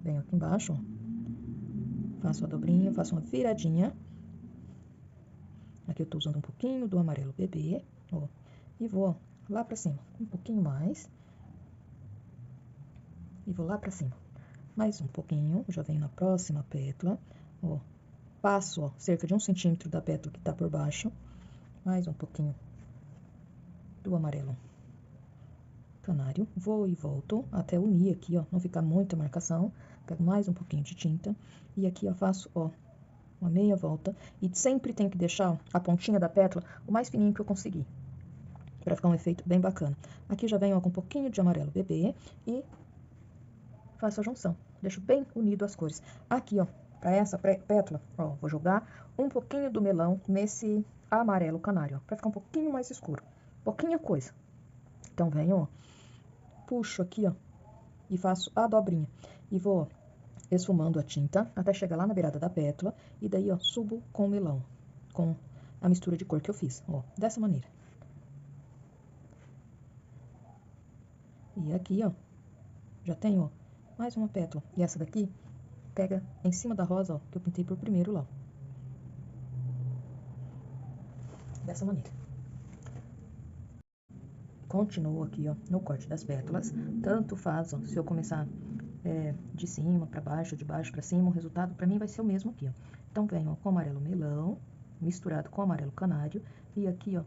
Venho aqui embaixo, ó, faço a dobrinha, faço uma viradinha. Aqui eu tô usando um pouquinho do amarelo bebê, ó, e vou ó, lá pra cima, um pouquinho mais. E vou lá pra cima. Mais um pouquinho, já venho na próxima pétala, ó. Passo, ó, cerca de 1 centímetro da pétala que tá por baixo. Mais um pouquinho do amarelo canário. Vou e volto até unir aqui, ó, não ficar muita marcação. Pego mais um pouquinho de tinta. E aqui, ó, faço, ó, uma meia volta. E sempre tenho que deixar ó, a pontinha da pétala o mais fininho que eu conseguir, para ficar um efeito bem bacana. Aqui já venho ó, com um pouquinho de amarelo bebê e faço a junção. Deixo bem unido as cores. Aqui, ó, para essa pétala, ó, vou jogar um pouquinho do melão nesse amarelo canário, ó, para ficar um pouquinho mais escuro. Pouquinha coisa. Então, venho, ó, puxo aqui, ó, e faço a dobrinha. E vou, ó, esfumando a tinta até chegar lá na beirada da pétala. E daí, ó, subo com o melão, com a mistura de cor que eu fiz, ó, dessa maneira. E aqui, ó, já tenho, ó, mais uma pétala. E essa daqui pega em cima da rosa, ó, que eu pintei por primeiro lá. Dessa maneira. Continuo aqui, ó, no corte das pétalas. Tanto faz, ó, se eu começar de cima para baixo, de baixo para cima, o resultado para mim vai ser o mesmo aqui, ó. Então, venho ó, com amarelo melão, misturado com amarelo canário. E aqui, ó,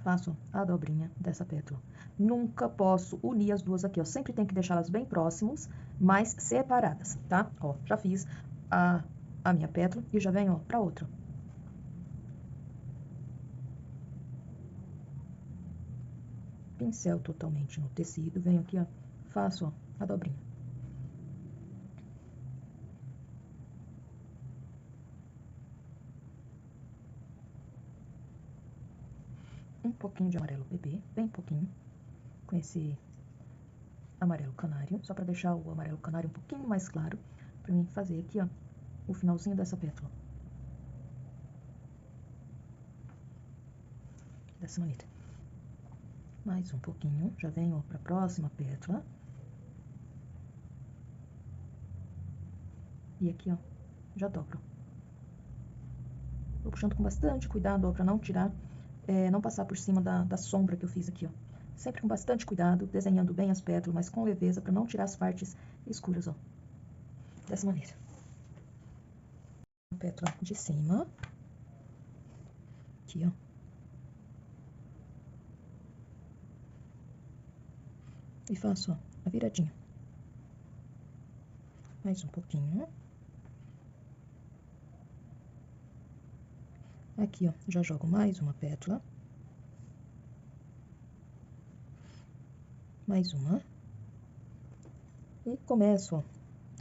faço a dobrinha dessa pétala. Nunca posso unir as duas aqui, ó. Sempre tem que deixá-las bem próximas, mas separadas, tá? Ó, já fiz a minha pétala e já venho, ó, pra outra. Pincel totalmente no tecido, venho aqui, ó, faço, ó, a dobrinha. Um pouquinho de amarelo bebê, bem pouquinho, com esse amarelo canário, só para deixar o amarelo canário um pouquinho mais claro, para mim fazer aqui, ó, o finalzinho dessa pétala. Dessa maneira. Mais um pouquinho, já venho para a próxima pétala. E aqui, ó, já dobro. Vou puxando com bastante cuidado, ó, para não tirar, não passar por cima da sombra que eu fiz aqui, ó. Sempre com bastante cuidado, desenhando bem as pétalas, mas com leveza, para não tirar as partes escuras, ó. Dessa maneira. A pétala de cima. Aqui, ó. E faço, ó, a viradinha. Mais um pouquinho. Aqui, ó, já jogo mais uma pétala. Mais uma. E começo, ó,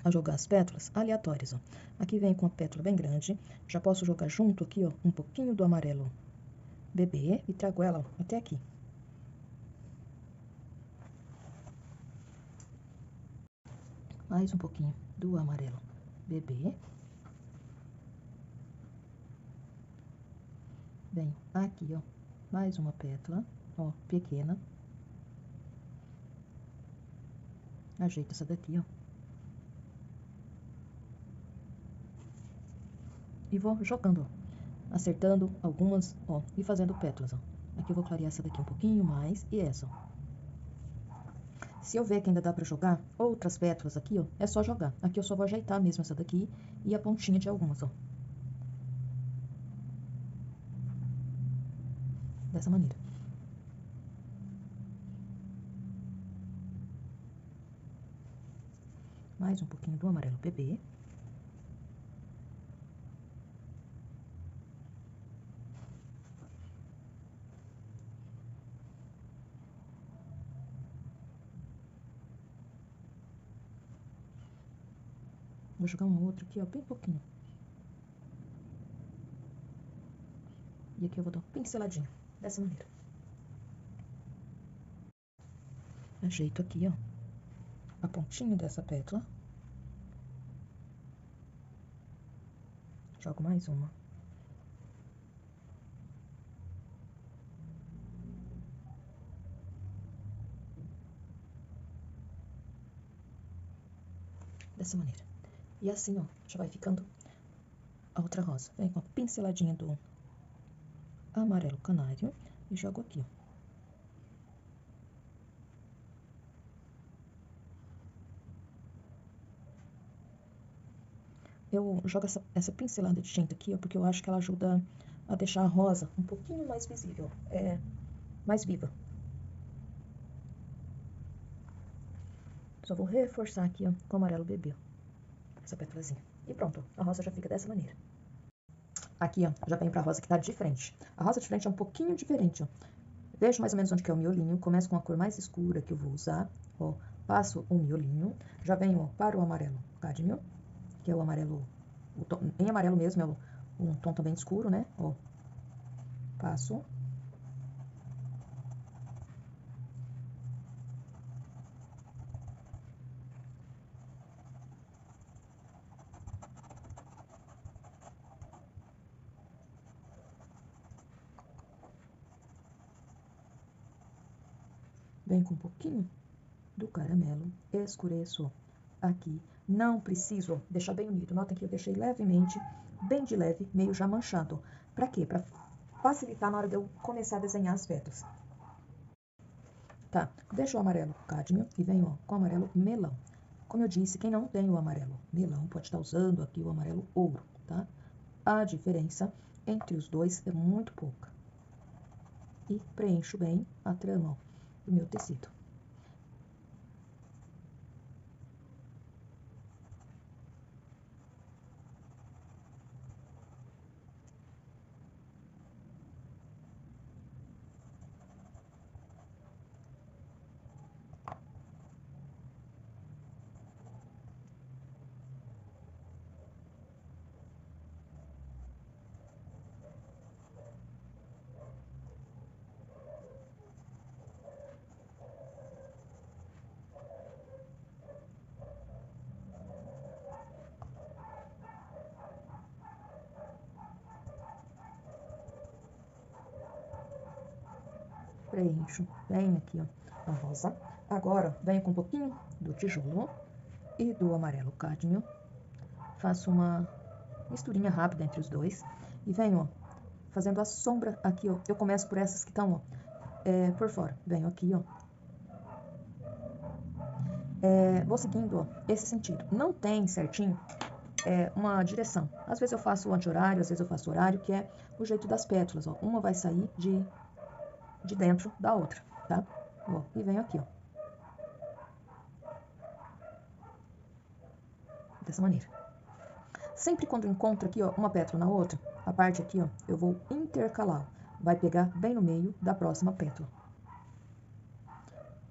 a jogar as pétalas aleatórias, ó. Aqui vem com a pétala bem grande. Já posso jogar junto aqui, ó, um pouquinho do amarelo bebê e trago ela, ó, até aqui. Mais um pouquinho do amarelo bebê. Venho aqui, ó, mais uma pétala, ó, pequena. Ajeito essa daqui, ó. E vou jogando, ó, acertando algumas, ó, e fazendo pétalas, ó. Aqui eu vou clarear essa daqui um pouquinho mais e essa, ó. Se eu ver que ainda dá pra jogar outras pétalas aqui, ó, é só jogar. Aqui eu só vou ajeitar mesmo essa daqui e a pontinha de algumas, ó. Dessa maneira. Mais um pouquinho do amarelo bebê. Vou jogar uma outra aqui, ó, bem pouquinho. E aqui eu vou dar uma pinceladinha, dessa maneira. Ajeito aqui, ó, a pontinha dessa pétala. Jogo mais uma. Dessa maneira. E assim, ó, já vai ficando a outra rosa. Vem com a pinceladinha do amarelo canário e jogo aqui, ó. Eu jogo essa pincelada de tinta aqui, ó, porque eu acho que ela ajuda a deixar a rosa um pouquinho mais visível, mais viva. Só vou reforçar aqui, ó, com o amarelo bebê, ó, essa pétalazinha. E pronto, a rosa já fica dessa maneira. Aqui, ó, já vem pra rosa que tá de frente. A rosa de frente é um pouquinho diferente, ó. Vejo mais ou menos onde que é o miolinho, começo com a cor mais escura que eu vou usar, ó, passo o miolinho, já venho, ó, para o amarelo cádmio, que é o amarelo, em amarelo mesmo, é um tom também escuro, né, ó, passo. Venho com um pouquinho do caramelo, escureço aqui. Não preciso deixar bem unido. Notem que eu deixei levemente, bem de leve, meio já manchado. Pra quê? Pra facilitar na hora de eu começar a desenhar as pétalas. Tá, deixo o amarelo cádmio e venho, ó, com o amarelo melão. Como eu disse, quem não tem o amarelo melão pode estar usando aqui o amarelo ouro, tá? A diferença entre os dois é muito pouca. E preencho bem a trama, ó, do meu tecido. preencho bem aqui, ó, a rosa. Agora, venho com um pouquinho do tijolo e do amarelo cádmio. Faço uma misturinha rápida entre os dois. E venho, ó, fazendo a sombra aqui, ó. Eu começo por essas que estão, ó, por fora. Venho aqui, ó. Vou seguindo, ó, esse sentido. Não tem certinho uma direção. Às vezes eu faço o anti-horário, às vezes eu faço o horário, que é o jeito das pétalas, ó. Uma vai sair de dentro da outra, tá? Ó, e venho aqui, ó. Dessa maneira. Sempre quando encontro aqui, ó, uma pétala na outra, a parte aqui, ó, eu vou intercalar. Vai pegar bem no meio da próxima pétala.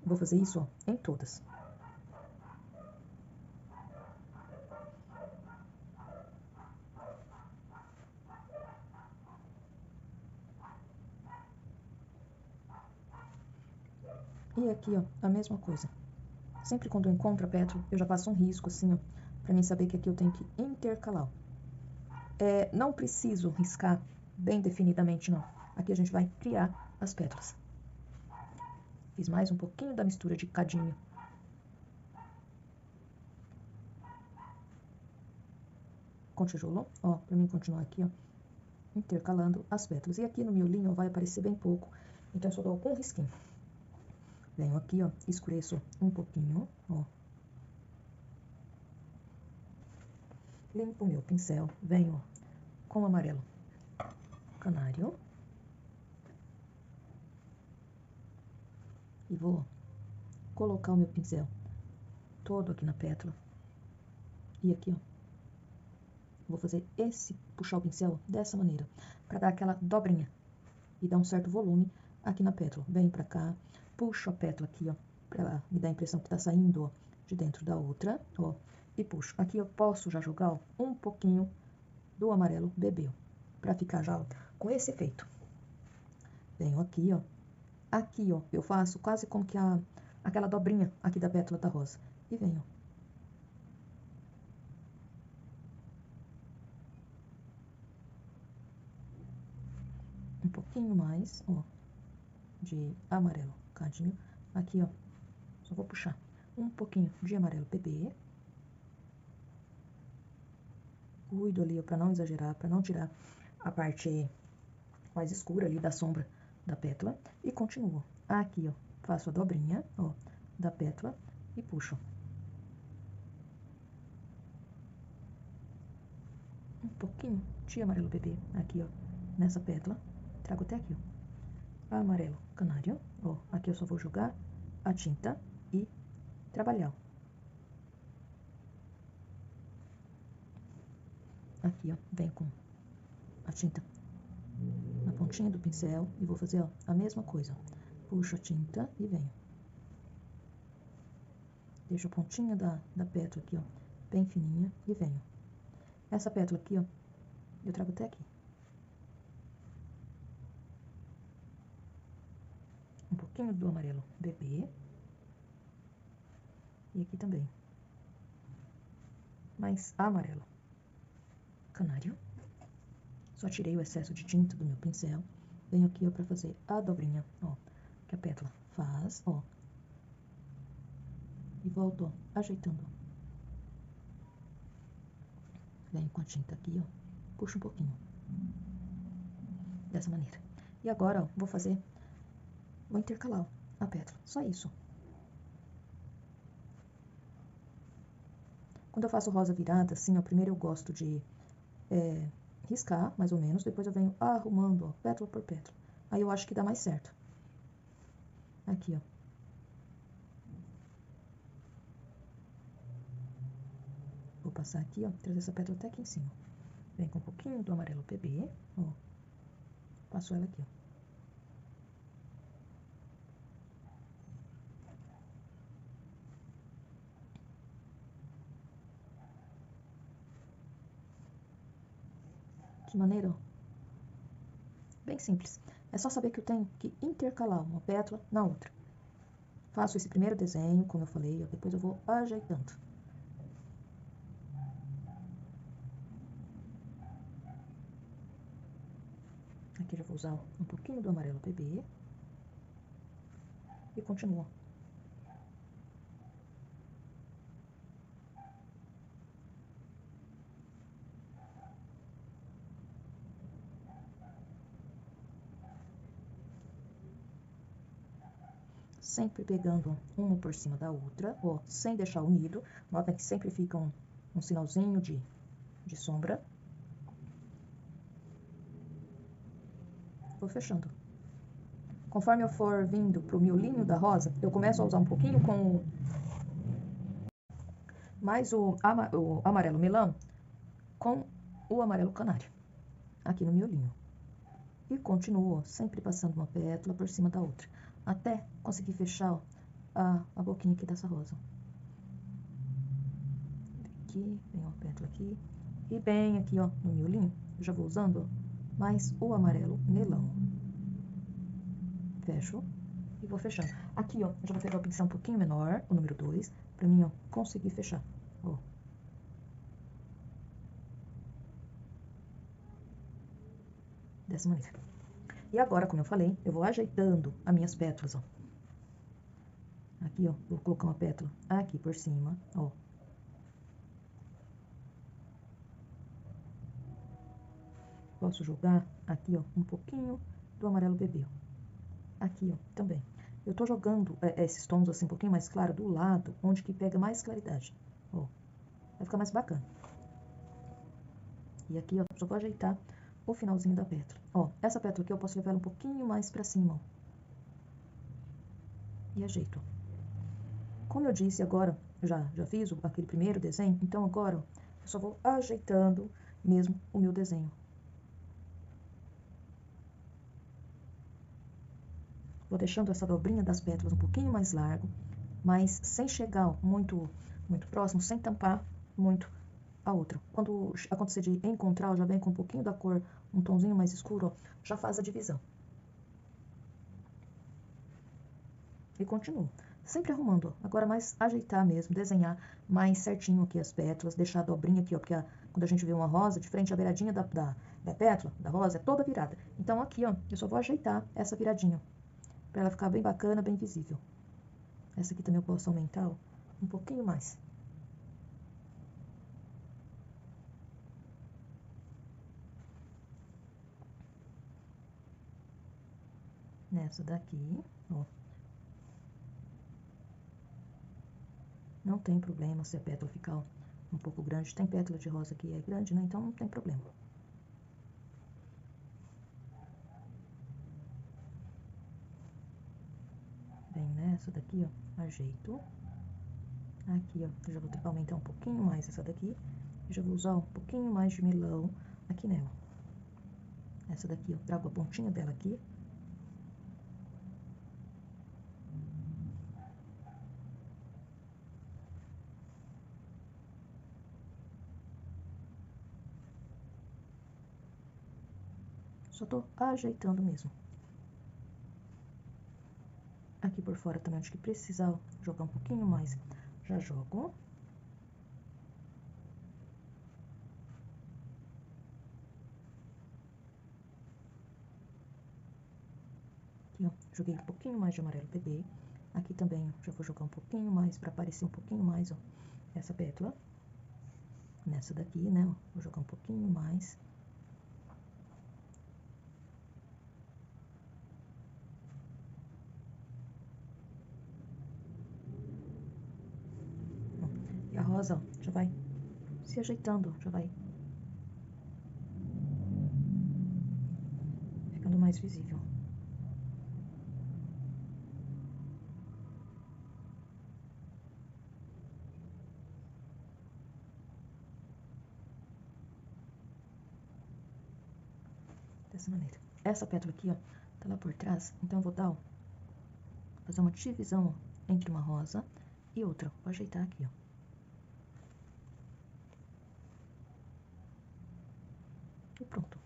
Vou fazer isso, ó, em todas. E aqui, ó, a mesma coisa. Sempre quando eu encontro a pétala, eu já passo um risco, assim, ó, pra mim saber que aqui eu tenho que intercalar. Não preciso riscar bem definidamente, não. Aqui a gente vai criar as pétalas. Fiz mais um pouquinho da mistura de cadinho. Com tijolo, ó, pra mim continuar aqui, ó, intercalando as pétalas. E aqui no miolinho, ó, vai aparecer bem pouco, então eu só dou um risquinho. Venho aqui, ó, escureço um pouquinho, ó. Limpo o meu pincel, venho com o amarelo canário. E vou colocar o meu pincel todo aqui na pétala. E aqui, ó, vou fazer puxar o pincel dessa maneira, pra dar aquela dobrinha e dar um certo volume aqui na pétala. Venho pra cá, puxo a pétala aqui, ó, pra ela me dar a impressão que tá saindo, ó, de dentro da outra, ó, e puxo. Aqui eu posso já jogar, ó, um pouquinho do amarelo bebê, ó, pra ficar já, ó, com esse efeito. Venho aqui, ó, eu faço quase como que aquela dobrinha aqui da pétala da rosa. E venho, ó. Um pouquinho mais, ó, de amarelo cadinho. Aqui, ó, só vou puxar um pouquinho de amarelo bebê. Cuido ali, ó, pra não exagerar, pra não tirar a parte mais escura ali da sombra da pétala. E continuo. Aqui, ó, faço a dobrinha, ó, da pétala e puxo. Um pouquinho de amarelo bebê aqui, ó, nessa pétala. Trago até aqui, ó. Amarelo canário, ó, aqui eu só vou jogar a tinta e trabalhar, ó. Aqui, ó, vem com a tinta na pontinha do pincel e vou fazer, ó, a mesma coisa, ó. Puxo a tinta e venho. Deixo a pontinha da pétala aqui, ó, bem fininha e venho. Essa pétala aqui, ó, eu trago até aqui. Um pouquinho do amarelo bebê. E aqui também. Mais amarelo canário. Só tirei o excesso de tinta do meu pincel. Venho aqui, ó, pra fazer a dobrinha, ó, que a pétala faz, ó. E volto, ó, ajeitando. Venho com a tinta aqui, ó, puxo um pouquinho. Dessa maneira. E agora, ó, vou intercalar, ó, a pétala. Só isso. Quando eu faço rosa virada, assim, ó, primeiro eu gosto de riscar, mais ou menos. Depois eu venho arrumando, ó, pétala por pétala. Aí eu acho que dá mais certo. Aqui, ó. Vou passar aqui, ó, trazer essa pétala até aqui em cima. Vem com um pouquinho do amarelo bebê, ó. Passo ela aqui, ó. De maneira, ó, bem simples. É só saber que eu tenho que intercalar uma pétala na outra. Faço esse primeiro desenho, como eu falei, ó, depois eu vou ajeitando. Aqui já vou usar um pouquinho do amarelo bebê. e continuo. Sempre pegando uma por cima da outra, ó, sem deixar unido. Nota que sempre fica um sinalzinho de sombra. Vou fechando. Conforme eu for vindo pro miolinho da rosa, eu começo a usar um pouquinho com mais o amarelo melão com o amarelo canário, aqui no miolinho. E continuo sempre passando uma pétala por cima da outra, até conseguir fechar ó, a boquinha aqui dessa rosa. Aqui, vem uma pétala aqui, e bem aqui ó, no miolinho, eu já vou usando ó, mais o amarelo melão. Fecho e vou fechando. Aqui ó, eu já vou pegar o pincel um pouquinho menor, o número 2, pra mim ó, conseguir fechar, ó. Dessa maneira. E agora, como eu falei, eu vou ajeitando as minhas pétalas, ó. Aqui, ó, vou colocar uma pétala aqui por cima, ó. Posso jogar aqui, ó, um pouquinho do amarelo bebê, ó. Aqui, ó, também. Eu tô jogando esses tons assim um pouquinho mais claro do lado, onde que pega mais claridade, ó. Vai ficar mais bacana. E aqui, ó, só vou ajeitar o finalzinho da pétala. Ó, essa pétala aqui eu posso levar ela um pouquinho mais pra cima, ó. E ajeito. Como eu disse agora, já fiz aquele primeiro desenho, então agora, ó, eu só vou ajeitando mesmo o meu desenho. Vou deixando essa dobrinha das pétalas um pouquinho mais largo, mas sem chegar ó, muito próximo, sem tampar muito a outra. Quando acontecer de encontrar, já vem com um pouquinho da cor, um tonzinho mais escuro, ó, já faz a divisão. E continuo. Sempre arrumando, ó. Agora mais ajeitar mesmo, desenhar mais certinho aqui as pétalas, deixar a dobrinha aqui, ó, porque quando a gente vê uma rosa, de frente a beiradinha da pétala, da rosa, é toda virada. Então aqui, ó, eu só vou ajeitar essa viradinha, pra ela ficar bem bacana, bem visível. Essa aqui também eu posso aumentar, ó, um pouquinho mais. Nessa daqui, ó. Não tem problema se a pétala ficar um pouco grande. Tem pétala de rosa que é grande, né? Então não tem problema. Vem nessa daqui, ó, ajeito. Aqui, ó, eu já vou ter que aumentar um pouquinho mais essa daqui. Eu já vou usar um pouquinho mais de melão aqui nela. Essa daqui, eu trago a pontinha dela aqui. Só tô ajeitando mesmo. Aqui por fora também, acho que precisar jogar um pouquinho mais, já jogo. Aqui, ó, joguei um pouquinho mais de amarelo bebê. Aqui também, ó, já vou jogar um pouquinho mais, pra aparecer um pouquinho mais, ó, essa pétala. Nessa daqui, né, ó, vou jogar um pouquinho mais. E a rosa, ó, já vai se ajeitando, já vai ficando mais visível. Dessa maneira. Essa pétala aqui, ó, tá lá por trás, então eu vou dar, ó, fazer uma divisão, ó, entre uma rosa e outra. Vou ajeitar aqui, ó. E pronto.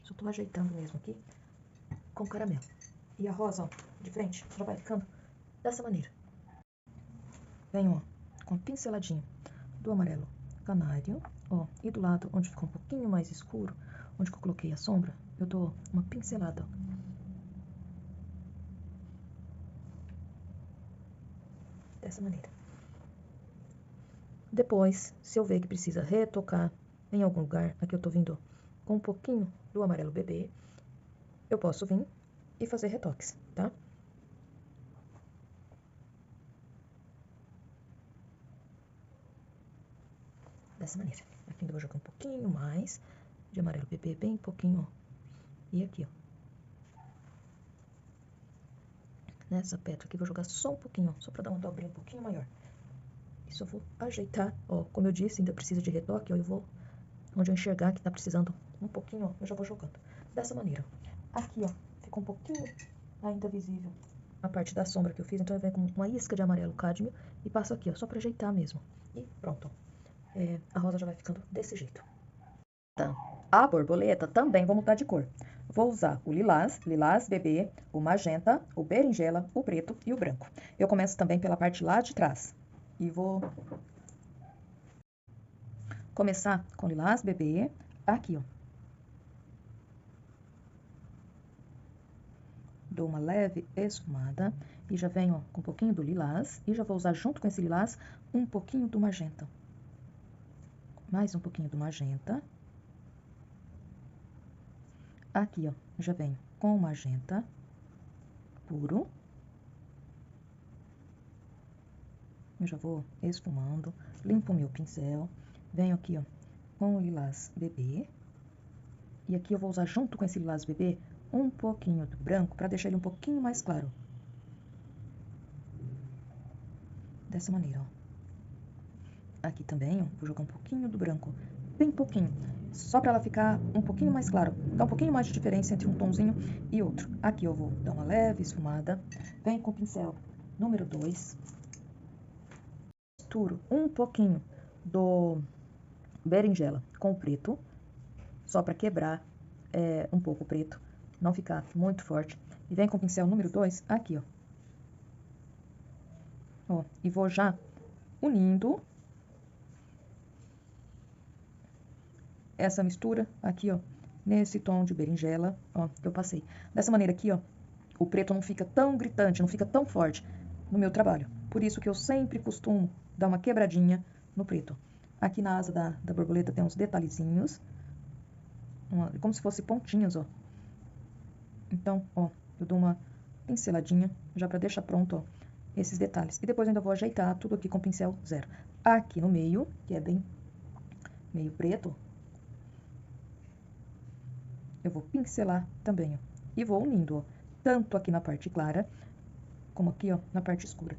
Só tô ajeitando mesmo aqui com caramelo. E a rosa, ó, de frente, já vai ficando dessa maneira. Venho, ó, com a pinceladinha do amarelo canário, ó. E do lado onde ficou um pouquinho mais escuro, onde que eu coloquei a sombra, eu dou uma pincelada, ó. Dessa maneira. Depois, se eu ver que precisa retocar em algum lugar, aqui eu tô vindo com um pouquinho do amarelo bebê, eu posso vir e fazer retoques, tá? Dessa maneira. Aqui eu vou jogar um pouquinho mais de amarelo bebê, bem pouquinho, ó. E aqui, ó. Nessa pedra aqui, eu vou jogar só um pouquinho, ó, só pra dar uma dobrinha um pouquinho maior. Isso eu vou ajeitar, ó. Como eu disse, ainda precisa de retoque, ó. Eu vou, onde eu enxergar que tá precisando um pouquinho, ó, eu já vou jogando. Dessa maneira. Aqui, ó, ficou um pouquinho ainda visível a parte da sombra que eu fiz, então eu venho com uma isca de amarelo cádmio e passo aqui, ó, só pra ajeitar mesmo. E pronto, ó. A rosa já vai ficando desse jeito. Tá. A borboleta também vou mudar de cor. Vou usar o lilás, lilás bebê, o magenta, o berinjela, o preto e o branco. Eu começo também pela parte lá de trás. E vou começar com lilás bebê, aqui, ó. Dou uma leve esfumada e já venho, ó, com um pouquinho do lilás. E já vou usar junto com esse lilás um pouquinho do magenta. Mais um pouquinho do magenta. Aqui, ó, já venho com o magenta puro. Eu já vou esfumando, limpo o meu pincel. Venho aqui, ó, com o lilás bebê. E aqui eu vou usar junto com esse lilás bebê um pouquinho do branco para deixar ele um pouquinho mais claro. Dessa maneira, ó. Aqui também, ó, vou jogar um pouquinho do branco, bem pouquinho, só para ela ficar um pouquinho mais claro. Dá um pouquinho mais de diferença entre um tomzinho e outro. Aqui eu vou dar uma leve esfumada. Venho com o pincel número 2. Misturo um pouquinho do berinjela com o preto, só para quebrar um pouco o preto, não ficar muito forte. E vem com o pincel número 2 aqui, ó. Ó, e vou já unindo essa mistura aqui, ó, nesse tom de berinjela, ó, que eu passei. Dessa maneira aqui, ó, o preto não fica tão gritante, não fica tão forte no meu trabalho. Por isso que eu sempre costumo dar uma quebradinha no preto. Aqui na asa da borboleta tem uns detalhezinhos, como se fossem pontinhos, ó. Então, ó, eu dou uma pinceladinha já pra deixar pronto, ó, esses detalhes. E depois eu ainda vou ajeitar tudo aqui com pincel 0. Aqui no meio, que é bem meio preto, eu vou pincelar também, ó. E vou unindo, ó, tanto aqui na parte clara, como aqui, ó, na parte escura.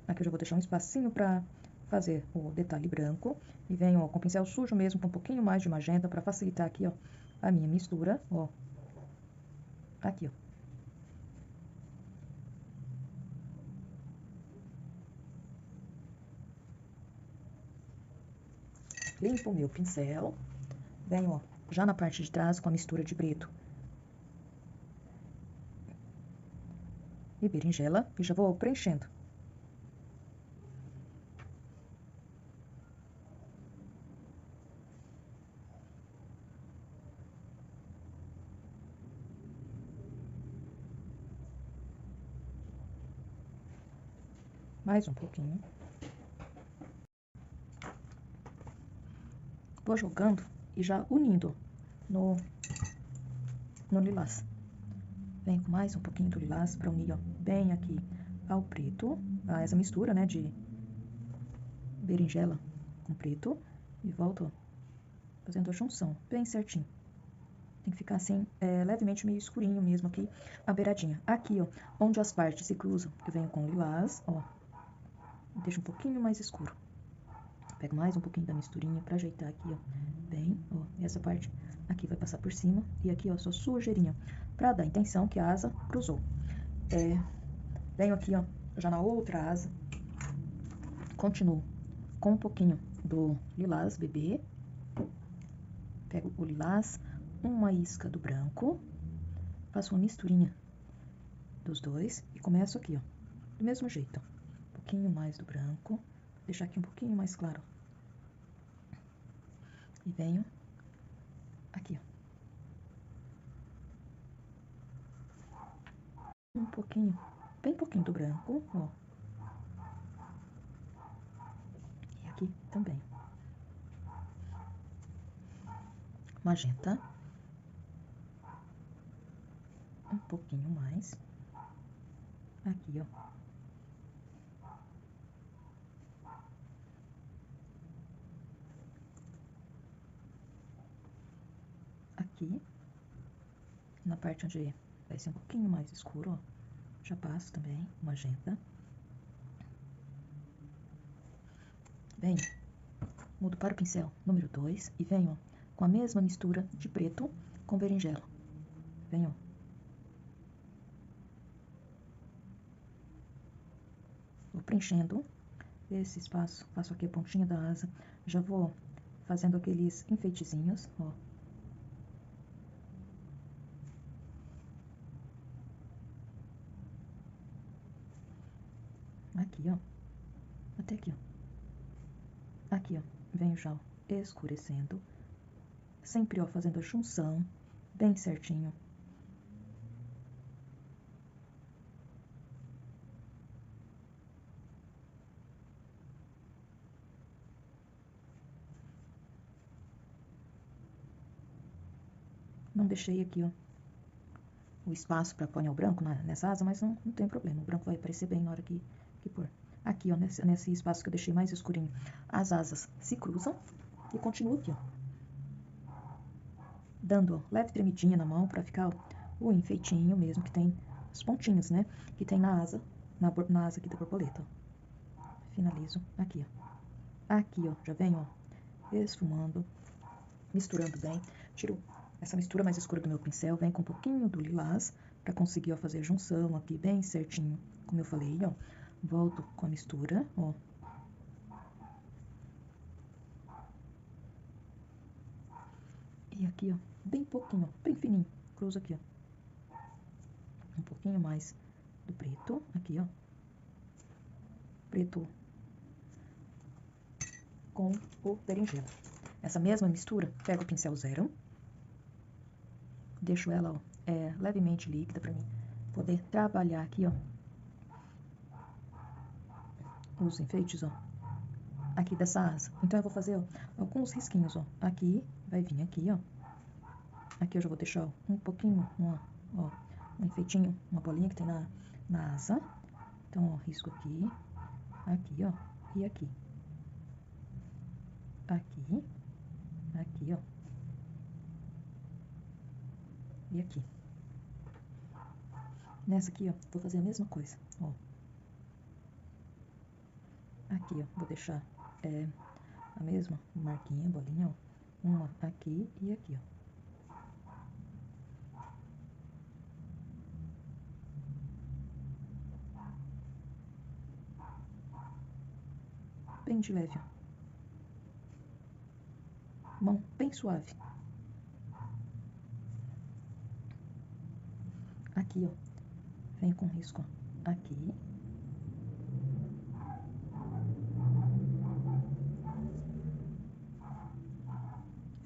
Aqui eu já vou deixar um espacinho pra fazer o detalhe branco. E venho, ó, com o pincel sujo mesmo, com um pouquinho mais de magenta pra facilitar aqui, ó, a minha mistura, ó. Aqui, ó. Limpo o meu pincel. Venho, ó, já na parte de trás com a mistura de preto e berinjela. E já vou preenchendo. Mais um pouquinho. Vou jogando e já unindo no lilás. Venho com mais um pouquinho do lilás pra unir, ó, bem aqui ao preto, a essa mistura, né, de berinjela com preto. E volto, ó, fazendo a junção bem certinho. Tem que ficar assim, levemente meio escurinho mesmo aqui, a beiradinha. Aqui, ó, onde as partes se cruzam, eu venho com lilás, ó, deixo um pouquinho mais escuro. Pego mais um pouquinho da misturinha pra ajeitar aqui, ó, bem, ó, essa parte aqui vai passar por cima. E aqui, ó, só sujeirinha, pra dar a intenção que a asa cruzou. Venho aqui, ó, já na outra asa, continuo com um pouquinho do lilás bebê. Pego o lilás, uma isca do branco, faço uma misturinha dos dois e começo aqui, ó, do mesmo jeito, ó, pouquinho mais do branco, deixar aqui um pouquinho mais claro. E venho aqui, ó. Um pouquinho, bem pouquinho do branco, ó. E aqui também. Magenta. Um pouquinho mais. Aqui, ó. Aqui. Na parte onde vai ser um pouquinho mais escuro, ó. Já passo também magenta. Venho, mudo para o pincel número 2 e venho com a mesma mistura de preto com berinjela. Venho. Vou preenchendo esse espaço, faço aqui a pontinha da asa, já vou fazendo aqueles enfeitezinhos, ó. Aqui, ó. Até aqui, ó. Aqui, ó. Venho já, ó, escurecendo. Sempre, ó, fazendo a junção bem certinho. Não deixei aqui, ó, o espaço para pôr o branco nessa asa, mas não tem problema. O branco vai aparecer bem na hora que pôr. Aqui, ó, nesse espaço que eu deixei mais escurinho, as asas se cruzam e continuo aqui, ó. Dando, ó, leve tremidinha na mão para ficar, ó, o enfeitinho mesmo, que tem as pontinhas, né? Que tem na asa, na asa aqui da borboleta, ó. Finalizo aqui, ó. Aqui, ó, já venho, ó, esfumando, misturando bem. Tiro essa mistura mais escura do meu pincel, vem com um pouquinho do lilás, para conseguir, ó, fazer a junção aqui bem certinho, como eu falei, ó. Volto com a mistura, ó. E aqui, ó, bem pouquinho, ó, bem fininho, cruzo aqui, ó. Um pouquinho mais do preto, aqui, ó. Preto com o berinjela. Essa mesma mistura, pego o pincel zero, deixo ela, ó, levemente líquida para mim poder trabalhar aqui, ó, os enfeites, ó, aqui dessa asa. Então eu vou fazer, ó, alguns risquinhos, ó. Aqui vai vir aqui, ó. Aqui eu já vou deixar, ó, um pouquinho, ó, um enfeitinho, uma bolinha que tem na asa. Então, ó, risco aqui, aqui, ó, e aqui. Aqui, aqui, ó. E aqui. Nessa aqui, ó, vou fazer a mesma coisa, ó. Aqui, ó, vou deixar a mesma marquinha, bolinha, ó. Uma aqui e aqui, ó. Bem de leve, ó. Mão bem suave. Aqui, ó, venho com risco, ó, aqui.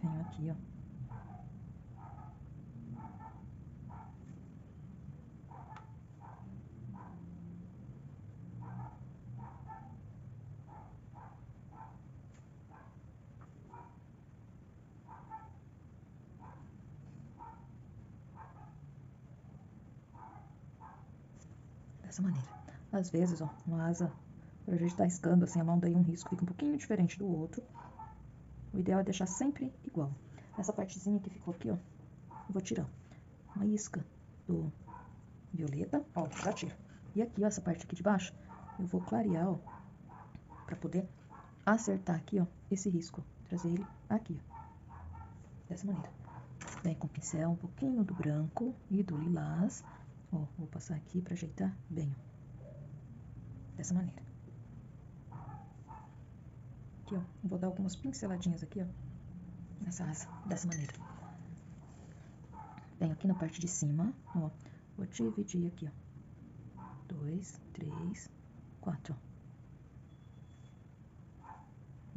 Venho aqui, ó. Dessa maneira. Às vezes, ó, uma asa, pra gente tá escando assim a mão, daí um risco fica um pouquinho diferente do outro. O ideal é deixar sempre igual. Essa partezinha que ficou aqui, ó, eu vou tirar uma isca do violeta, ó, já tiro. E aqui, ó, essa parte aqui de baixo, eu vou clarear, ó, pra poder acertar aqui, ó, esse risco. Trazer ele aqui, ó, dessa maneira. Vem com o pincel, um pouquinho do branco e do lilás. Ó, vou passar aqui pra ajeitar bem, ó, dessa maneira. Aqui, ó, vou dar algumas pinceladinhas aqui, ó, nessa asa, dessa maneira. Venho aqui na parte de cima, ó, vou dividir aqui, ó, 2, 3, 4, ó.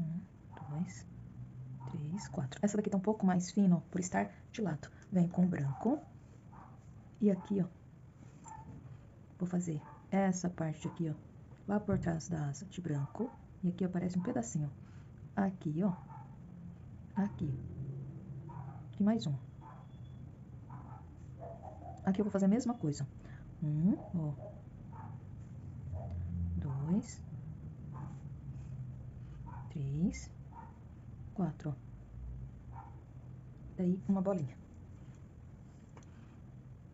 Um, dois, três, quatro. Essa daqui tá um pouco mais fina, ó, por estar de lado. Venho com o branco. E aqui, ó, vou fazer essa parte aqui, ó, lá por trás da asa de branco. E aqui aparece um pedacinho, ó. Aqui, ó. Aqui. E mais um. Aqui eu vou fazer a mesma coisa. Um, ó. Dois. Três. Quatro, ó. Daí, uma bolinha.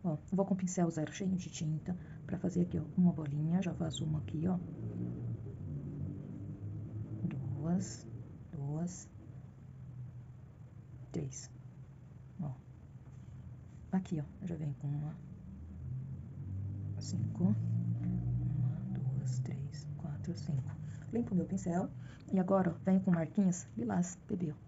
Ó, vou com o pincel zero cheio de tinta pra fazer aqui, ó, uma bolinha. Já faço uma aqui, ó. Duas. Duas. Três. Ó. Aqui, ó, já vem com uma. Cinco. Uma, duas, três, quatro, cinco. Limpo o meu pincel. E agora, ó, venho com marquinhas lilás, bebê, ó.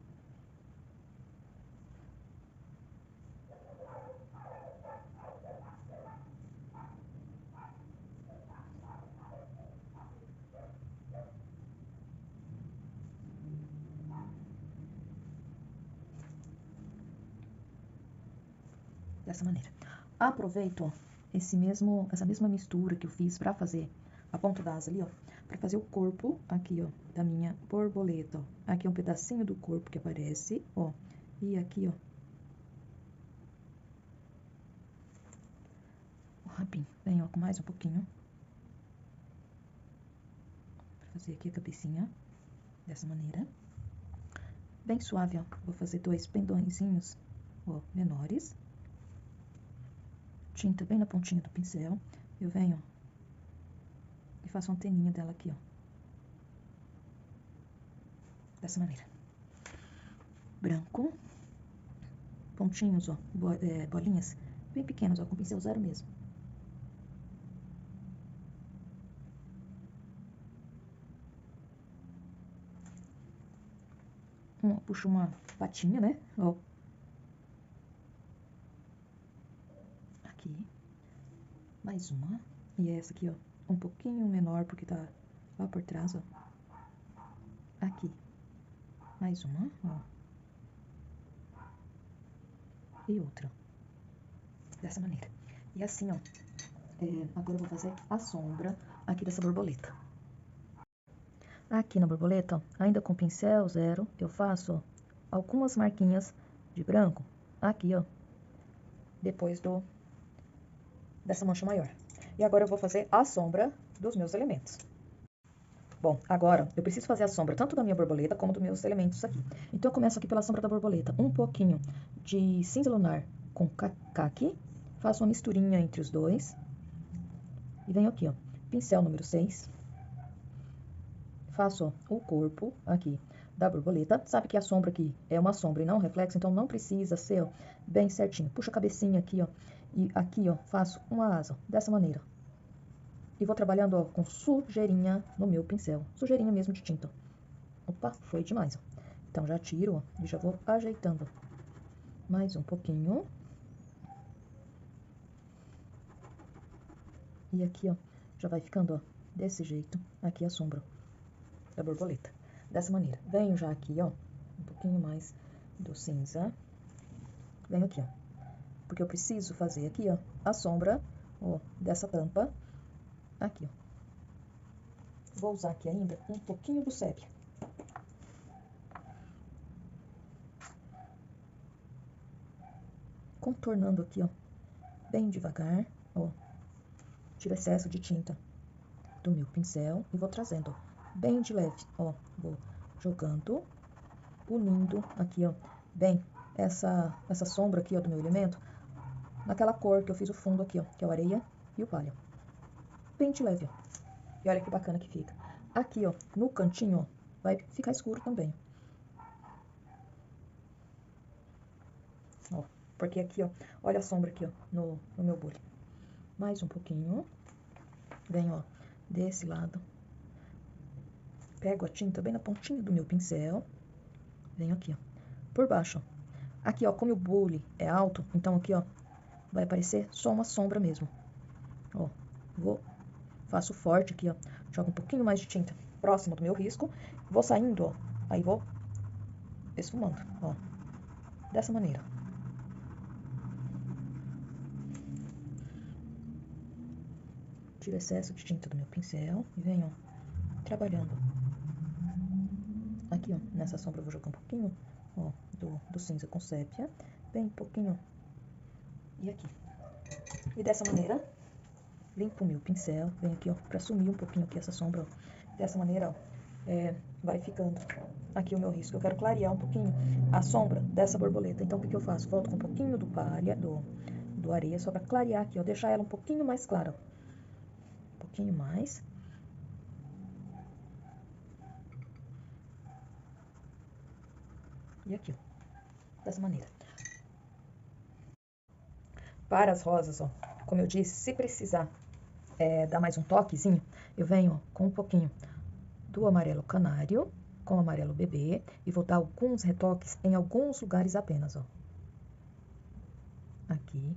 Dessa maneira. Aproveito, ó, essa mesma mistura que eu fiz pra fazer a ponta da asa ali, ó, pra fazer o corpo aqui, ó, da minha borboleta, ó. Aqui é um pedacinho do corpo que aparece, ó, e aqui, ó, o rabinho. Vem, ó, com mais um pouquinho, pra fazer aqui a cabecinha, dessa maneira. Bem suave, ó, vou fazer dois pendõezinhos, ó, menores. Tinta bem na pontinha do pincel. Eu venho, ó, e faço uma anteninha dela aqui, ó. Dessa maneira. Branco. Pontinhos, ó, bolinhas bem pequenas, ó, com pincel zero mesmo. Puxo uma patinha, né, ó. Aqui. Mais uma. E essa aqui, ó, um pouquinho menor, porque tá lá por trás, ó. Aqui. Mais uma, ó. E outra. Dessa maneira. E assim, ó. Agora eu vou fazer a sombra aqui dessa borboleta. Aqui na borboleta, ó, ainda com pincel zero, eu faço, ó, algumas marquinhas de branco. Aqui, ó. Depois dessa mancha maior. E agora eu vou fazer a sombra dos meus elementos. Bom, agora eu preciso fazer a sombra tanto da minha borboleta como dos meus elementos aqui. Então eu começo aqui pela sombra da borboleta. Um pouquinho de cinza lunar com caqui. Faço uma misturinha entre os dois. E venho aqui, ó, pincel número 6. Faço, ó, o corpo aqui da borboleta. Sabe que a sombra aqui é uma sombra e não reflexo, então não precisa ser, ó, bem certinho. Puxo a cabecinha aqui, ó, e aqui, ó, faço uma asa, dessa maneira. E vou trabalhando, ó, com sujeirinha no meu pincel. Sujeirinha mesmo de tinta. Opa, foi demais, ó. Então, já tiro, ó, e já vou ajeitando. Mais um pouquinho. E aqui, ó, já vai ficando, ó, desse jeito, aqui a sombra da borboleta. Dessa maneira. Venho já aqui, ó, um pouquinho mais do cinza. Venho aqui, ó, porque eu preciso fazer aqui, ó, a sombra, ó, dessa tampa. Aqui, ó. Vou usar aqui ainda um pouquinho do sépia. Contornando aqui, ó, bem devagar, ó. Tiro excesso de tinta do meu pincel e vou trazendo, ó, bem de leve, ó. Vou jogando, unindo aqui, ó, bem essa sombra aqui, ó, do meu elemento, naquela cor que eu fiz o fundo aqui, ó, que é o areia e o palha. Bem de leve, ó. E olha que bacana que fica. Aqui, ó, no cantinho, ó, vai ficar escuro também. Ó, porque aqui, ó, olha a sombra aqui, ó, no meu bule. Mais um pouquinho. Venho, ó, desse lado. Pego a tinta bem na pontinha do meu pincel. Venho aqui, ó, por baixo, ó. Aqui, ó, como o bule é alto, então aqui, ó, vai aparecer só uma sombra mesmo. Ó, faço forte aqui, ó. Jogo um pouquinho mais de tinta próximo do meu risco. Vou saindo, ó, Aí vou esfumando, ó, dessa maneira. Tiro o excesso de tinta do meu pincel e venho trabalhando. Aqui, ó, nessa sombra eu vou jogar um pouquinho, ó, do cinza com sépia, bem um pouquinho, e aqui. E dessa maneira, limpo o meu pincel, venho aqui, ó, pra sumir um pouquinho aqui essa sombra, ó. Dessa maneira, ó, vai ficando aqui o meu risco. Eu quero clarear um pouquinho a sombra dessa borboleta. Então, o que eu faço? Volto com um pouquinho do palha, do areia, só pra clarear aqui, ó, deixar ela um pouquinho mais clara, ó. Um pouquinho mais. E aqui, ó, dessa maneira. Para as rosas, ó, como eu disse, se precisar dar mais um toquezinho, eu venho com um pouquinho do amarelo canário com o amarelo bebê e vou dar alguns retoques em alguns lugares apenas, ó. Aqui.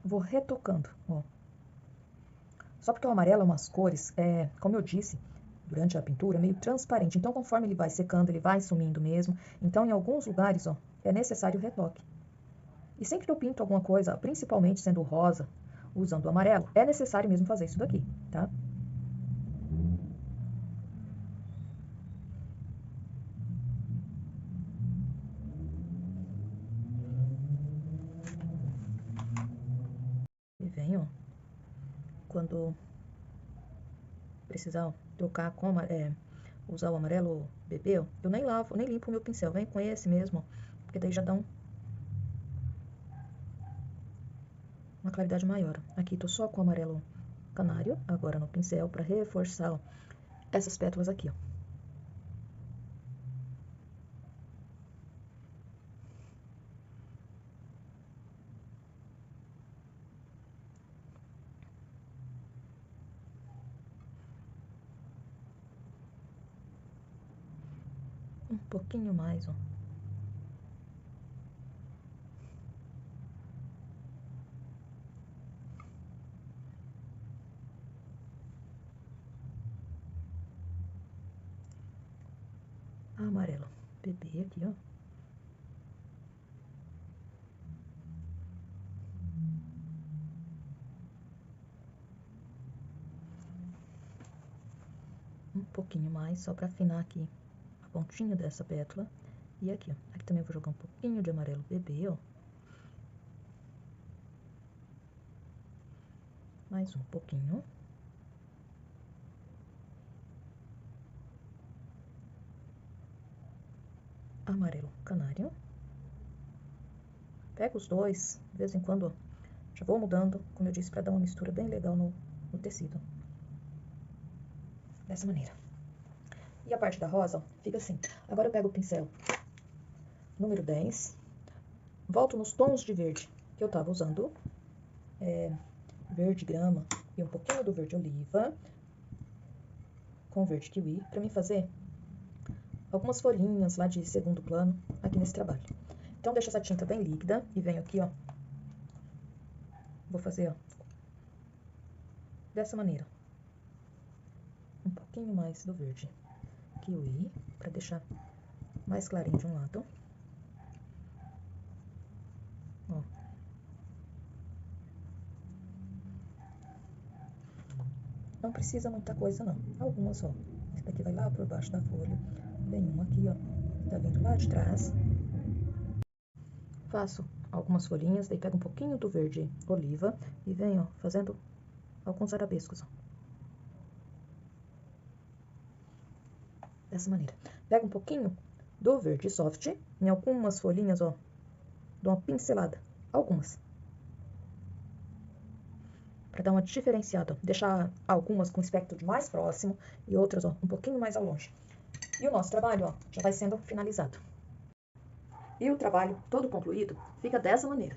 Vou retocando, ó. Só porque o amarelo é umas cores, como eu disse, durante a pintura, meio transparente. Então, conforme ele vai secando, ele vai sumindo mesmo. Então, em alguns lugares, ó, é necessário retoque. E sempre que eu pinto alguma coisa, principalmente sendo rosa, usando o amarelo, é necessário mesmo fazer isso daqui, tá? E venho, ó, quando precisar, ó, trocar com usar o amarelo bebê, ó, eu nem lavo, nem limpo o meu pincel, venho com esse mesmo, ó, porque daí já dá uma claridade maior. Aqui tô só com o amarelo canário, agora no pincel, para reforçar, ó, essas pétalas aqui, ó. Um pouquinho mais, ó. Amarelo bebê aqui, ó. Um pouquinho mais, só para afinar aqui a pontinha dessa pétala. E aqui, ó. Aqui também eu vou jogar um pouquinho de amarelo bebê, ó. Mais um pouquinho. Amarelo canário. Pego os dois, de vez em quando, ó, já vou mudando, como eu disse, para dar uma mistura bem legal no tecido. Dessa maneira. E a parte da rosa, ó, fica assim. Agora eu pego o pincel número 10, volto nos tons de verde que eu tava usando, verde grama e um pouquinho do verde oliva, com verde kiwi, para mim fazer algumas folhinhas lá de segundo plano aqui nesse trabalho. Então, deixo essa tinta bem líquida e venho aqui, ó, vou fazer, ó, dessa maneira, um pouquinho mais do verde kiwi, para deixar mais clarinho de um lado, ó. Não precisa muita coisa, não. Algumas, ó. Esse daqui vai lá por baixo da folha. Vem uma aqui, ó. Tá vindo lá de trás. Faço algumas folhinhas, daí pego um pouquinho do verde oliva e venho, ó, fazendo alguns arabescos, ó. Dessa maneira. Pego um pouquinho do verde soft, em algumas folhinhas, ó. Dou uma pincelada. Algumas. Pra dar uma diferenciada, ó. Deixar algumas com espectro mais próximo e outras, ó, um pouquinho mais ao longe. E o nosso trabalho, ó, já vai sendo finalizado. E o trabalho todo concluído fica dessa maneira.